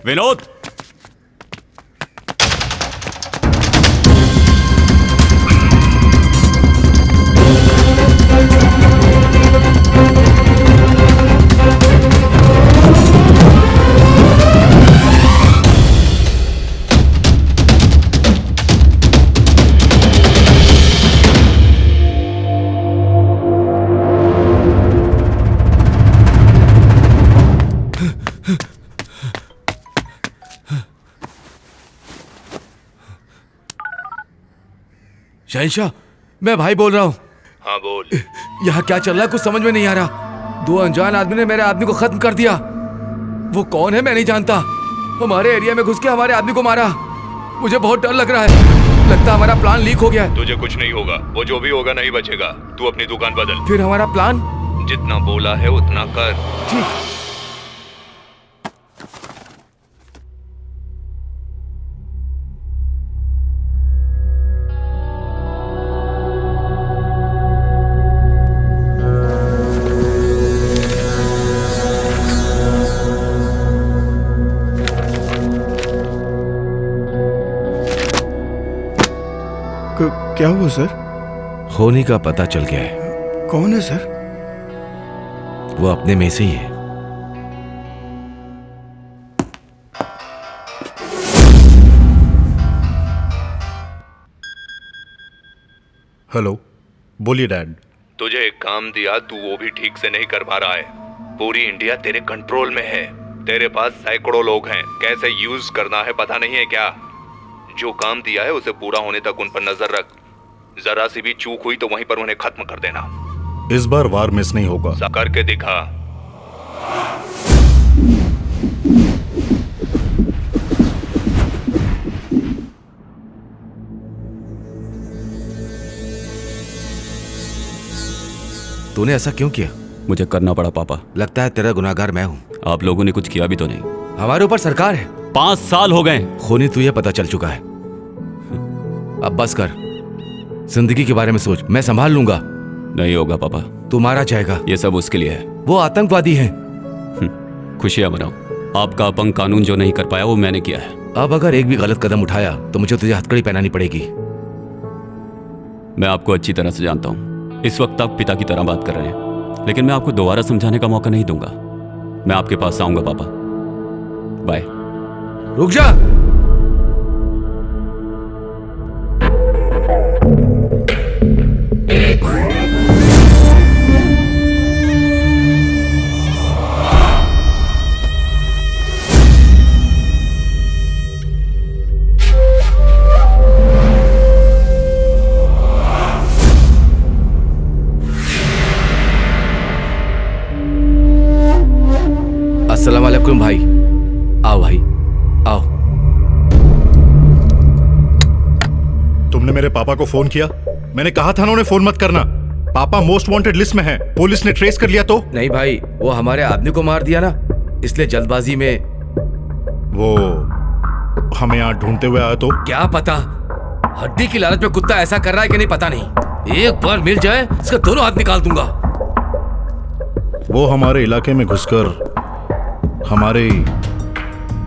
विनोद, शहंशाह, मैं भाई बोल रहा हूँ। हाँ बोल। यहाँ क्या चल रहा है कुछ समझ में नहीं आ रहा। 2 अनजान आदमी ने मेरे आदमी को खत्म कर दिया। वो कौन है मैं नहीं जानता। हमारे एरिया में घुस के हमारे आदमी को मारा। मुझे बहुत डर लग रहा है। लगता है हमारा प्लान लीक हो गया है। तुझे कुछ नहीं होगा, वो जो भी होगा नहीं बचेगा। तू अपनी दुकान बदल। फिर हमारा प्लान? जितना बोला है उतना कर। ठीक। क्या हुआ सर? होनी का पता चल गया है। कौन है सर? वो अपने में से ही है। हेलो, बोलिए डैड। तुझे एक काम दिया, तू वो भी ठीक से नहीं कर पा रहा है। पूरी इंडिया तेरे कंट्रोल में है। तेरे पास सैकड़ों लोग हैं। कैसे यूज करना है पता नहीं है क्या? जो काम दिया है उसे पूरा होने तक उन पर नजर रख। जरा सी भी चूक हुई तो वहीं पर उन्हें खत्म कर देना। इस बार वार मिस नहीं होगा। करके दिखा। तूने ऐसा क्यों किया? मुझे करना पड़ा पापा। लगता है तेरा गुनाहगार मैं हूँ। आप लोगों ने कुछ किया भी तो नहीं। हमारे ऊपर सरकार है। 5 साल हो गए। खूनी तुझे पता चल चुका है। अब बस कर, जिंदगी के बारे में सोच। मैं संभाल लूंगा। नहीं होगा पापा। तू मारा जाएगा। ये सब उसके लिए है। वो आतंकवादी है। खुशियां मनाओ। आपका अपंग कानून जो नहीं कर पाया वो मैंने किया है। अब अगर एक भी गलत कदम उठाया तो मुझे तुझे हथकड़ी पहनानी पड़ेगी। मैं आपको अच्छी तरह से जानता हूँ। इस वक्त आप पिता की तरह बात कर रहे हैं, लेकिन मैं आपको दोबारा समझाने का मौका नहीं दूंगा। मैं आपके पास आऊंगा पापा। बाय। रुक जा। अस्सलाम वालेकुम भाई। आओ भाई, आओ। तुमने मेरे पापा को फोन किया? मैंने कहा था ना उन्हें फोन मत करना। पापा मोस्ट वांटेड लिस्ट में हैं। पुलिस ने ट्रेस कर लिया तो? नहीं भाई, वो हमारे आदमी को मार दिया ना, इसलिए जल्दबाजी में। वो हमें यहाँ ढूंढते हुए आया तो? क्या पता, हड्डी की लालच में कुत्ता ऐसा कर रहा है कि नहीं पता नहीं। एक बार मिल जाए इसका दोनों हाथ निकाल दूंगा। वो हमारे इलाके में घुसकर हमारे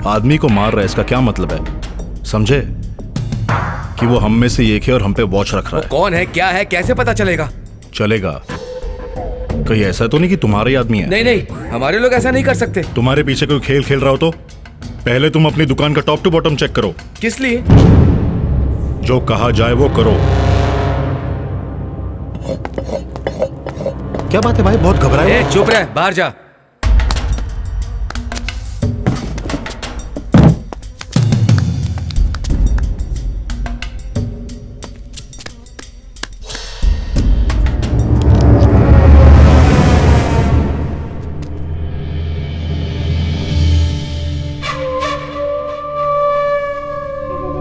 आदमी को मार रहा है। इसका क्या मतलब है? समझे कि वो हम में से एक है और हम पे वॉच रख रहा है। कौन है, क्या है, कैसे पता चलेगा? चलेगा। कहीं ऐसा तो नहीं कि तुम्हारे आदमी है? नहीं नहीं, हमारे लोग ऐसा नहीं कर सकते। तुम्हारे पीछे कोई खेल खेल रहा हो तो पहले तुम अपनी दुकान का टॉप टू बॉटम चेक करो। किस लिए? जो कहा जाए वो करो। क्या बात है भाई, बहुत घबराए? चुप रह, बाहर जा।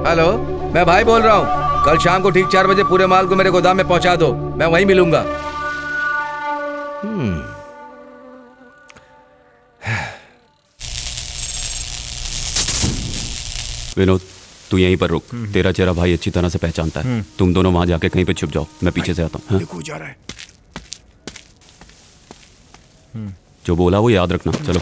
हेलो, मैं भाई बोल रहा हूँ। कल शाम को ठीक 4 बजे पूरे माल को मेरे गोदाम में पहुंचा दो। मैं वहीं मिलूंगा। विनोद, तू यहीं पर रुक। तेरा चेहरा भाई अच्छी तरह से पहचानता है। तुम दोनों वहां जाके कहीं पे छुप जाओ, मैं पीछे से आता हूँ। देखो जा रहा है। जो बोला वो याद रखना। चलो।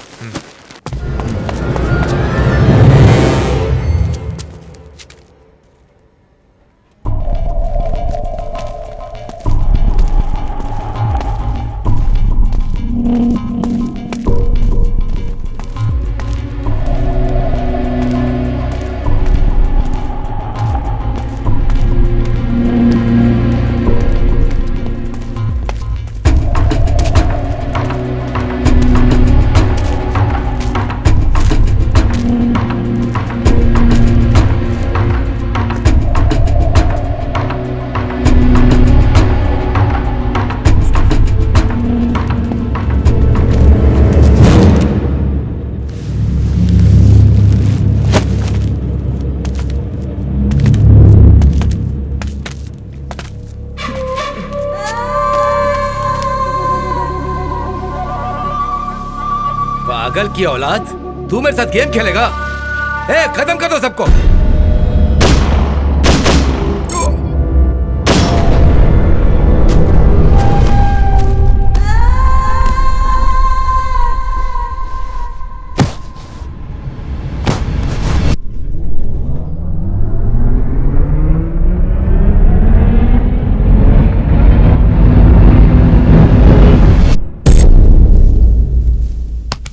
पागल की औलाद, तू मेरे साथ गेम खेलेगा? ए, खत्म कर दो सबको।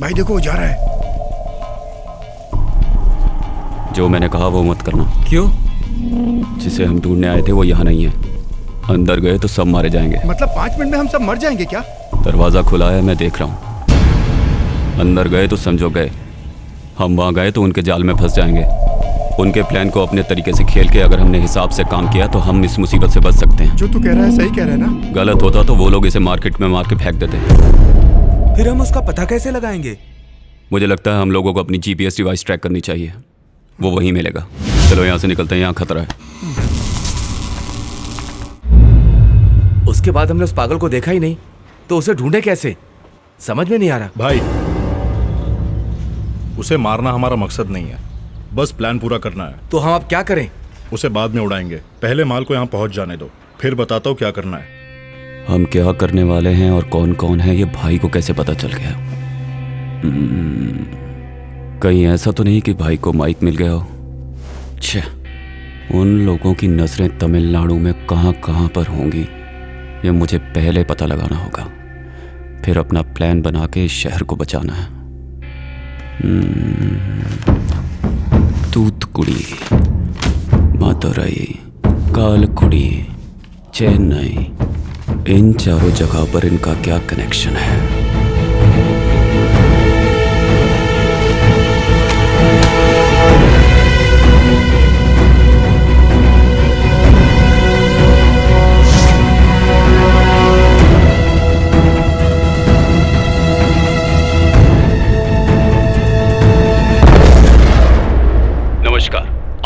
भाई देखो वो जा रहा है। जो मैंने कहा वो मत करना। क्यों? जिसे हम ढूंढने आए थे वो यहाँ नहीं है। अंदर गए तो सब मारे जाएंगे। मतलब 5 मिनट में हम सब मर जाएंगे क्या? दरवाजा खुला है, मैं देख रहा हूँ। अंदर गए तो समझो गए। हम वहाँ गए तो उनके जाल में फंस जाएंगे। उनके प्लान को अपने तरीके से खेल के अगर हमने हिसाब से काम किया तो हम इस मुसीबत से बच सकते हैं। जो तू कह रहा है सही कह रहा है ना? गलत होता तो वो लोग इसे मार्केट में मार के फेंक देते। फिर हम उसका पता कैसे लगाएंगे? मुझे लगता है हम लोगों को अपनी GPS डिवाइस ट्रैक करनी चाहिए। वो वहीं मिलेगा। चलो यहाँ से निकलते हैं, यहाँ खतरा है। उसके बाद हमने उस पागल को देखा ही नहीं। तो उसे ढूंढे कैसे? समझ में नहीं आ रहा। भाई, उसे मारना हमारा मकसद नहीं है, बस प्लान पूरा करना है। तो हम अब क्या करें? उसे बाद में उड़ाएंगे, पहले माल को यहाँ पहुंच जाने दो, फिर बताता हूँ क्या करना है। हम क्या करने वाले हैं और कौन कौन है ये भाई को कैसे पता चल गया? कहीं ऐसा तो नहीं कि भाई को माइक मिल गया हो? छे, उन लोगों की नजरें तमिलनाडु में कहाँ कहाँ पर होंगी ये मुझे पहले पता लगाना होगा, फिर अपना प्लान बना के इस शहर को बचाना है। तूतुकुड़ी, मदुरई, कालकुड़ी, चेन्नई, इन चारों जगह पर इनका क्या कनेक्शन है?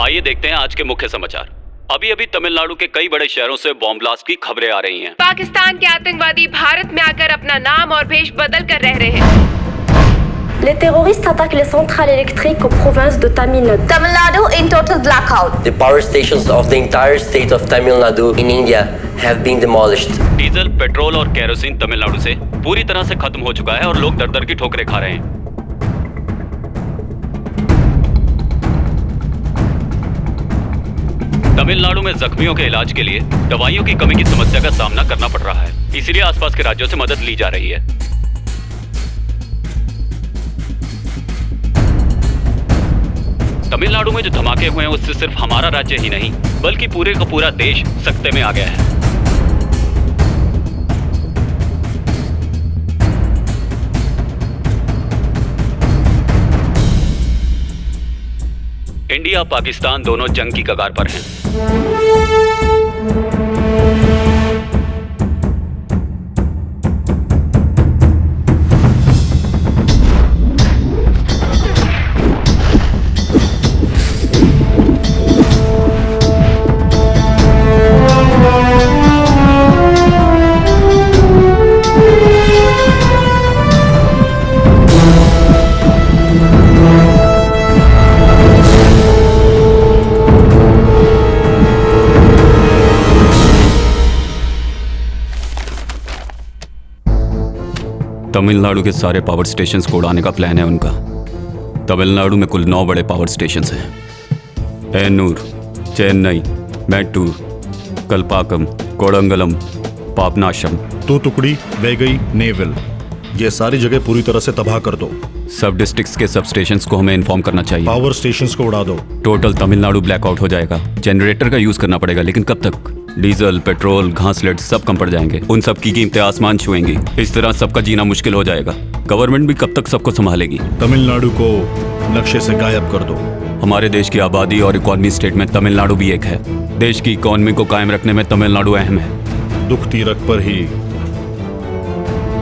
आइए देखते हैं आज के मुख्य समाचार। अभी अभी तमिलनाडु के कई बड़े शहरों से बॉम्ब ब्लास्ट की खबरें आ रही हैं। पाकिस्तान के आतंकवादी भारत में आकर अपना नाम और भेष बदल कर रह रहे हैं। Les terroristes attaquent les centrales électriques aux provinces de Tamil Nadu. Tamil Nadu in total blackout. The power stations of the entire state of Tamil Nadu in India have been demolished. Diesel, petrol और kerosene Tamil Nadu से पूरी तरह से खत्म हो चुका है और लोग दर दर की ठोकरें खा रहे हैं। तमिलनाडु में जख्मियों के इलाज के लिए दवाइयों की कमी की समस्या का सामना करना पड़ रहा है, इसीलिए आसपास के राज्यों से मदद ली जा रही है। तमिलनाडु में जो धमाके हुए हैं उससे सिर्फ हमारा राज्य ही नहीं बल्कि पूरे का पूरा देश सकते में आ गया है। इंडिया पाकिस्तान दोनों जंग की कगार पर हैं। तमिलनाडु के सारे पावर स्टेशंस को उड़ाने का प्लान है उनका। तमिलनाडु में कुल 9 बड़े पावर स्टेशंस हैं। एन्नूर, चेन्नई, मैट्टूर, कल्पाकम, कोडंगलम, पापनाशम, तूतुकुड़ी, वैगई, नेवल, ये सारी जगह पूरी तरह से तबाह कर दो। सब डिस्ट्रिक्ट्स के सब स्टेशंस को हमें इन्फॉर्म करना चाहिए। पावर स्टेशंस को उड़ा दो। टोटल तमिलनाडु ब्लैकआउट हो जाएगा। जनरेटर का यूज करना पड़ेगा, लेकिन कब तक? डीजल, पेट्रोल, घासलेट सब कम पड़ जाएंगे। उन सब की कीमतें आसमान छुएंगी। इस तरह सबका जीना मुश्किल हो जाएगा। गवर्नमेंट भी कब तक सबको संभालेगी? तमिलनाडु को नक्शे से गायब कर दो। हमारे देश की आबादी और इकोनॉमी स्टेट में तमिलनाडु भी एक है। देश की इकोनॉमी को कायम रखने में तमिलनाडु अहम है। दुखती रख पर ही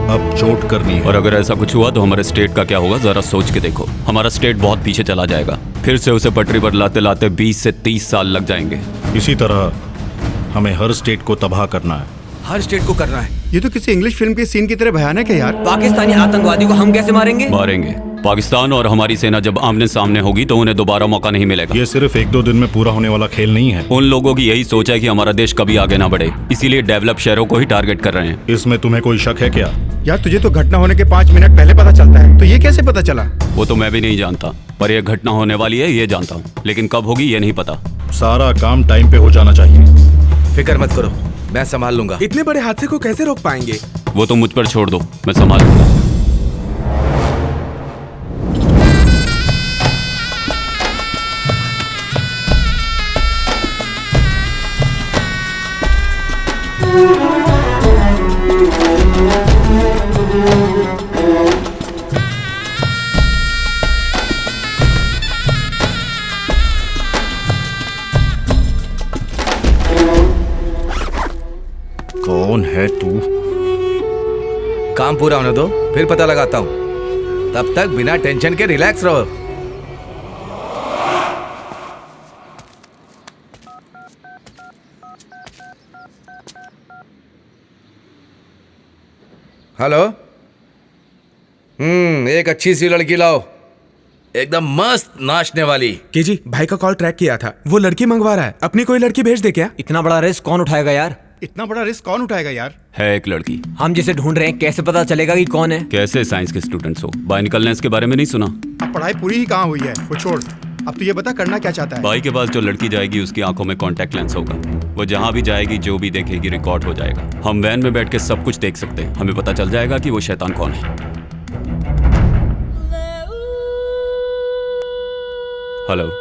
अब चोट करनी है। और अगर ऐसा कुछ हुआ तो हमारे स्टेट का क्या होगा, जरा सोच के देखो। हमारा स्टेट बहुत पीछे चला जाएगा। फिर से उसे पटरी पर लाते लाते 20 से 30 साल लग जाएंगे। इसी तरह हमें हर स्टेट को तबाह करना है। हर स्टेट को करना है। ये तो किसी इंग्लिश फिल्म के सीन की तरह भयानक है यार। पाकिस्तानी आतंकवादियों को हम कैसे मारेंगे? मारेंगे। पाकिस्तान और हमारी सेना जब आमने सामने होगी तो उन्हें दोबारा मौका नहीं मिलेगा। ये सिर्फ 1-2 दिन में पूरा होने वाला खेल नहीं है। उन लोगों की यही सोच है कि हमारा देश कभी आगे ना बढ़े, इसीलिए डेवलप शहरों को ही टारगेट कर रहे हैं। इसमें तुम्हें कोई शक है क्या? यार तुझे तो घटना होने के 5 मिनट पहले पता चलता है, तो ये कैसे पता चला? वो तो मैं भी नहीं जानता, पर यह घटना होने वाली है ये जानता हूँ, लेकिन कब होगी ये नहीं पता। सारा काम टाइम पे हो जाना चाहिए। फिक्र मत करो, मैं संभाल लूंगा। इतने बड़े हादसे को कैसे रोक पाएंगे? वो तो मुझ पर छोड़ दो, मैं संभाल लूंगा। कौन है तू? काम पूरा होने दो, फिर पता लगाता हूँ। तब तक बिना टेंशन के रिलैक्स रहो। हेलो। एक अच्छी सी लड़की लाओ, एकदम मस्त नाचने वाली। के जी भाई का कॉल ट्रैक किया था, वो लड़की मंगवा रहा है। अपनी कोई लड़की भेज दे क्या? इतना बड़ा रिस्क कौन उठाएगा यार? इतना बड़ा रिस्क कौन उठाएगा यार? है एक लड़की। हम जिसे ढूंढ रहे हैं कैसे पता चलेगा कि कौन है? कैसे साइंस के स्टूडेंट्स हो, बायोनिकल लेंस के बारे में नहीं सुना? अब पढ़ाई पूरी ही कहाँ हुई है, वो छोड़। अब तो ये बता करना क्या चाहता है? भाई के पास जो लड़की जाएगी उसकी आंखों में कांटेक्ट लेंस होगा। वो जहाँ भी जाएगी जो भी देखेगी रिकॉर्ड हो जाएगा। हम वैन में बैठ के सब कुछ देख सकते हैं। हमें पता चल जाएगा कि वो शैतान कौन है। हेलो।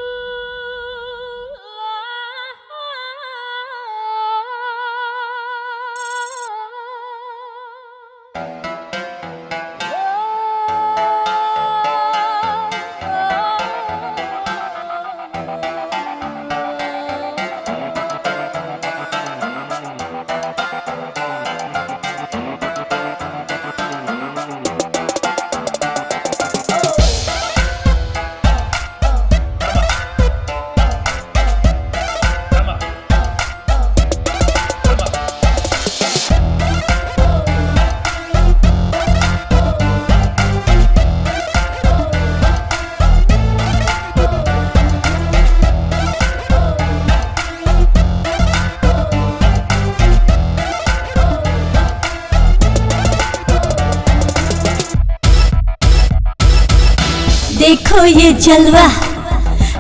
देखो ये जलवा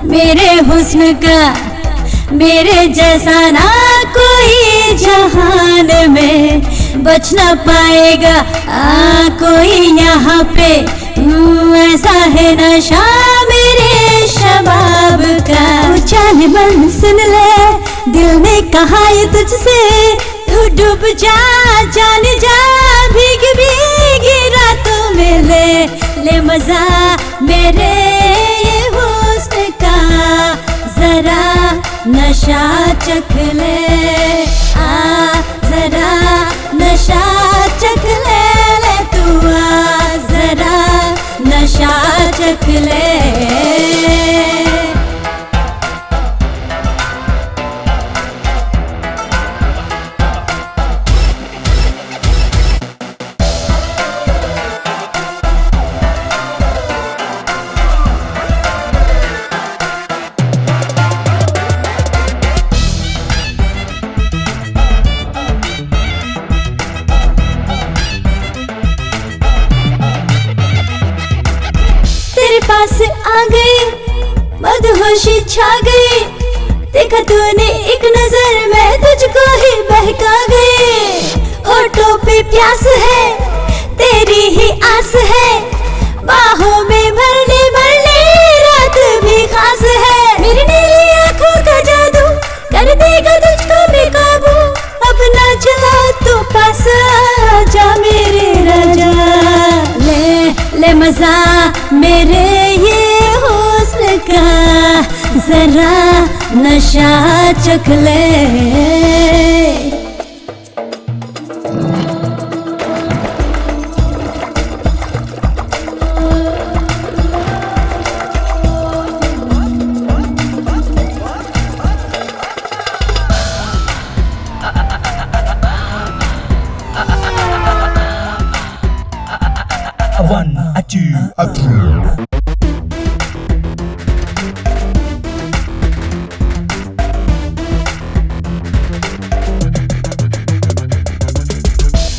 मेरे हुस्न का, मेरे जैसा ना कोई जहान में बच ना पाएगा कोई यहाँ पे। ऐसा है नशा मेरे शबाब का। जान मन सुन ले, दिल ने कहा ये तुझसे, तू डूब जा जान जा, भीग भीगी रातों में ले मजा मेरे ये हुस्न का। जरा नशा चख ले, जरा नशा चख ले तू, जरा नशा चख ले। पास आ गई, मदहोशी छा गई, देखा तूने एक नजर में तुझको ही बहका गई। होठों पे प्यास है, तेरी ही आस है, बाहों में भरने भरने रात भी खास है। मेरी नीली आंखों का जादू कर देगा तुझको बेकाबू, अपना चला तो पास जा मेरे राजा। ले मजा मेरे ये हुस्न का, जरा नशा चख ले।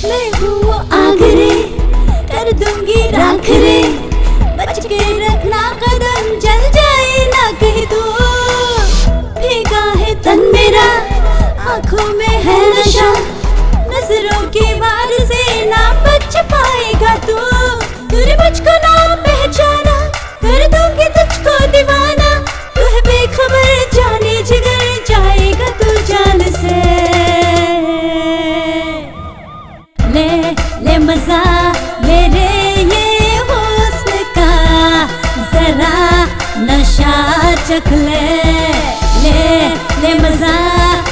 मैं हूँ आग रे, कर दूंगी राख रे, बच के रखना कदम जल जाए ना कहीं तू। भीगा है तन मेरा, आँखों में है नशा, नजरों की वार से ना बच पाएगा तू। तूने मुझको ना पहचाना, कर दूंगी तुझको दीवाना, तू है बेखबर जाने जिगर, जाएगा तू जान से। ले मजा मेरे ये हुस्न का, जरा नशा चख ले मजा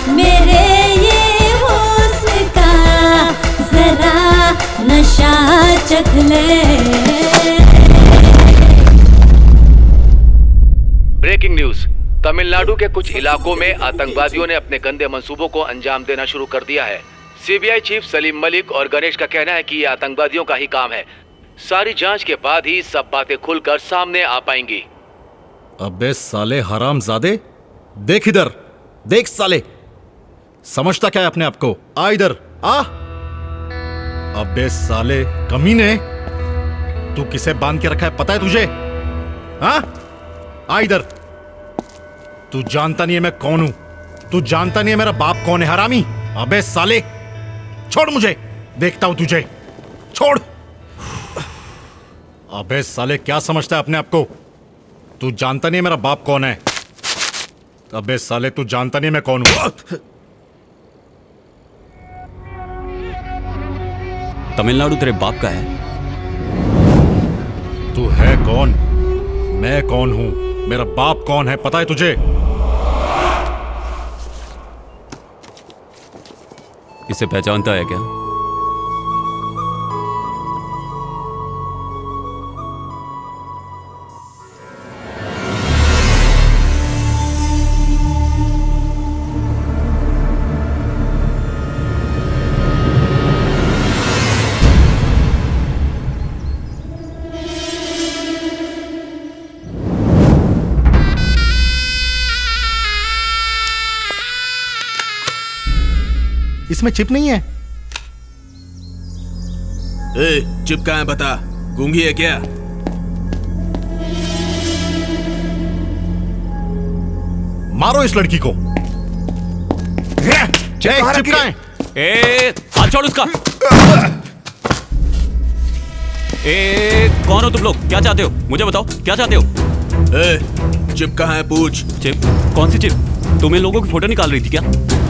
मेरे ये हुस्न का, जरा नशा चख ले। ब्रेकिंग न्यूज, तमिलनाडु के कुछ इलाकों में आतंकवादियों ने अपने गंदे मंसूबों को अंजाम देना शुरू कर दिया है। सीबीआई चीफ सलीम मलिक और गणेश का कहना है कि ये आतंकवादियों का ही काम है। सारी जांच के बाद ही सब बातें खुलकर सामने आ पाएंगी। अबे साले हरामजादे, देख इधर, देख साले, समझता क्या है अपने आप को? आ इधर आ। अबे साले कमीने, तू किसे बांध के रखा है पता है तुझे? हाँ, आ इधर। तू जानता नहीं है मैं कौन हूं, तू जानता नहीं है मेरा बाप कौन है हरामी। अबे साले छोड़ मुझे, देखता हूं तुझे, छोड़। अबे साले क्या समझता है अपने आप को? तू जानता नहीं है मेरा बाप कौन है। अबे साले तू जानता नहीं मैं कौन हूं। तमिलनाडु तेरे बाप का है? तू है कौन? मैं कौन हूं? मेरा बाप कौन है पता है तुझे? इसे पहचानता है क्या? इसमें चिप नहीं है। चिप कहाँ है बता, गूंगी है क्या? मारो इस लड़की को। चिप कहाँ है? हाथ छोड़ उसका। कौन हो तुम लोग? क्या चाहते हो? मुझे बताओ क्या चाहते हो? चिप कहाँ है पूछ। चिप? कौन सी चिप? तुम इन लोगों की फोटो निकाल रही थी क्या?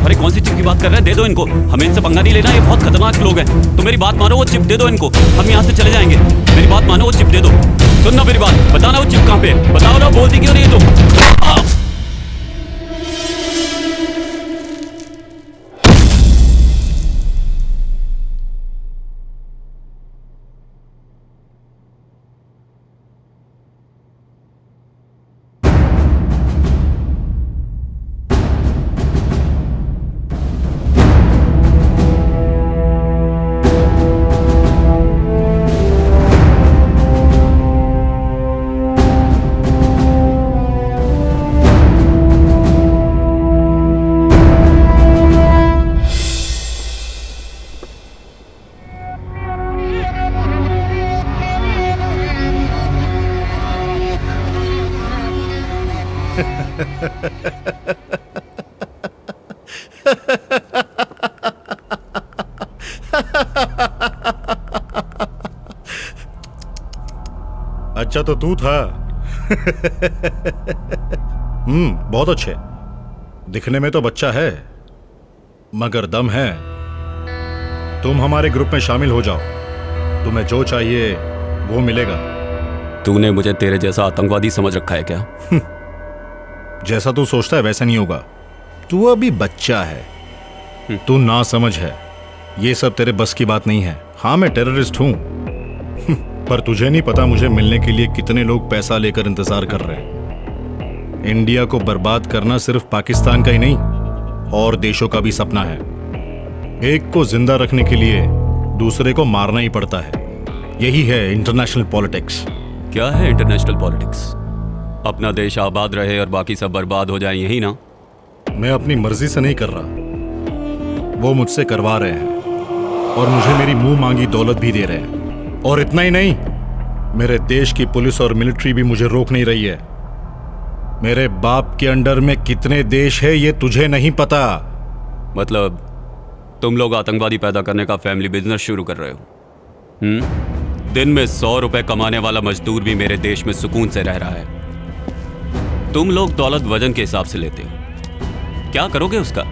अरे कौन सी चिप की बात कर रहे हैं? दे दो इनको, हमें इनसे पंगा नहीं लेना, ये बहुत खतरनाक लोग हैं। तो मेरी बात मानो, वो चिप दे दो इनको, हम यहाँ से चले जाएंगे। मेरी बात मानो, वो चिप दे दो। सुनना मेरी बात, बताना वो चिप कहाँ पे? बताओ ना, बोलती क्यों नहीं तुम? अच्छा तो तू था। बहुत अच्छे, दिखने में तो बच्चा है मगर दम है। तुम हमारे ग्रुप में शामिल हो जाओ, तुम्हें जो चाहिए वो मिलेगा। तूने मुझे तेरे जैसा आतंकवादी समझ रखा है क्या? जैसा तू सोचता है वैसा नहीं होगा। तू अभी बच्चा है, तू ना समझ है, ये सब तेरे बस की बात नहीं है। हाँ मैं टेररिस्ट हूं, पर तुझे नहीं पता मुझे मिलने के लिए कितने लोग पैसा लेकर इंतजार कर रहे हैं। इंडिया को बर्बाद करना सिर्फ पाकिस्तान का ही नहीं और देशों का भी सपना है। एक को जिंदा रखने के लिए दूसरे को मारना ही पड़ता है। यही है इंटरनेशनल पॉलिटिक्स। क्या है इंटरनेशनल पॉलिटिक्स? अपना देश आबाद रहे और बाकी सब बर्बाद हो जाए, यही ना? मैं अपनी मर्जी से नहीं कर रहा, वो मुझसे करवा रहे हैं और मुझे मेरी मुंह मांगी दौलत भी दे रहे हैं। और इतना ही नहीं, मेरे देश की पुलिस और मिलिट्री भी मुझे रोक नहीं रही है। मेरे बाप के अंडर में कितने देश है ये तुझे नहीं पता। मतलब तुम लोग आतंकवादी पैदा करने का फैमिली बिजनेस शुरू कर रहे हो? दिन में 100 रुपए कमाने वाला मजदूर भी मेरे देश में सुकून से रह रहा है। तुम लोग दौलत वजन के हिसाब से लेते हो, क्या करोगे उसका?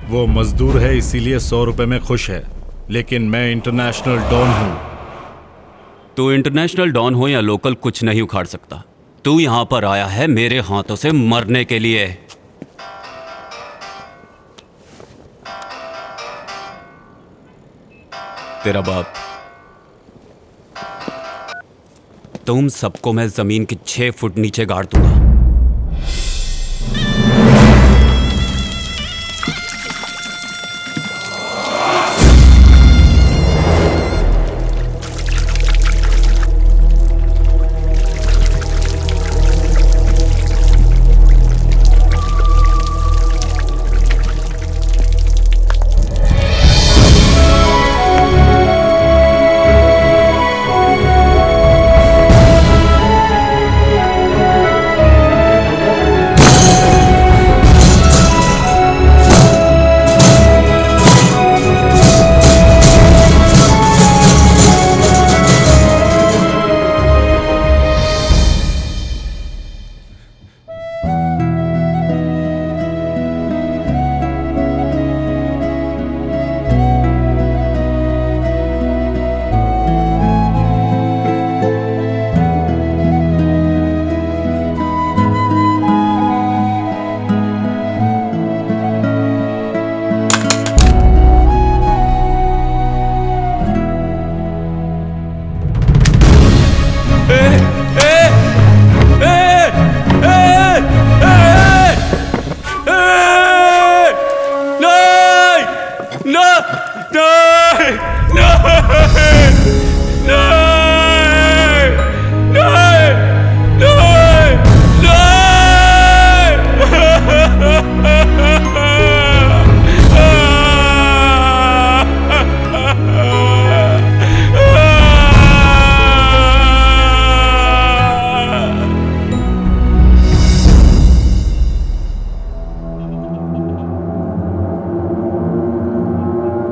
वो मजदूर है इसीलिए 100 रुपए में खुश है, लेकिन मैं इंटरनेशनल डॉन हूं। तू इंटरनेशनल डॉन हो या लोकल, कुछ नहीं उखाड़ सकता। तू यहां पर आया है मेरे हाथों से मरने के लिए। तेरा बाप, तुम सबको मैं जमीन के 6 फुट नीचे गाड़ दूंगा।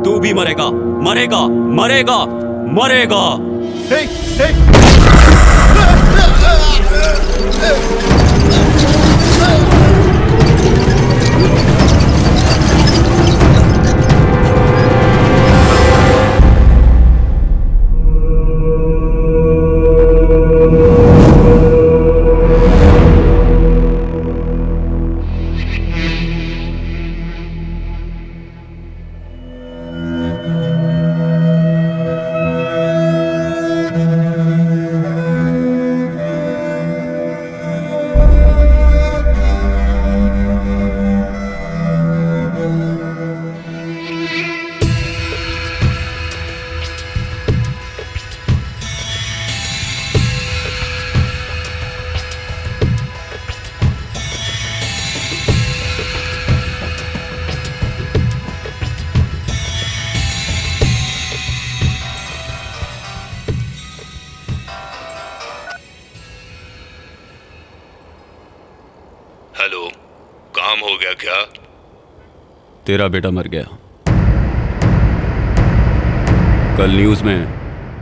तू भी मरेगा, मरेगा, मरेगा, मरेगा। हेलो, काम हो गया क्या? तेरा बेटा मर गया। कल न्यूज में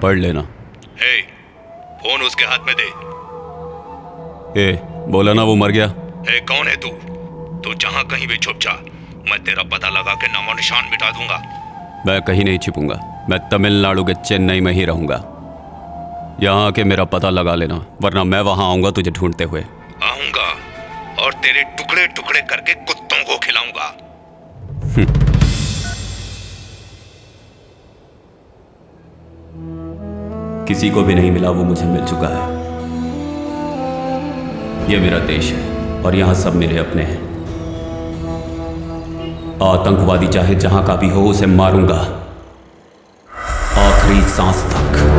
पढ़ लेना। हे, फोन उसके हाथ में दे। ए, बोला ना वो मर गया। हे, कौन है तू? तू जहां कहीं भी छुप जा, मैं तेरा पता लगा के नामो निशान मिटा दूंगा। मैं कहीं नहीं छिपूंगा। मैं तमिलनाडु के चेन्नई में ही रहूंगा। यहाँ आके मेरा पता लगा लेना, वरना मैं वहां आऊंगा तुझे ढूंढते हुए। आऊंगा और तेरे टुकड़े टुकड़े करके कुत्तों को खिलाऊंगा। किसी को भी नहीं मिला वो मुझे मिल चुका है। ये मेरा देश है और यहाँ सब मेरे अपने हैं। आतंकवादी चाहे जहां का भी हो उसे मारूंगा, आखिरी सांस तक।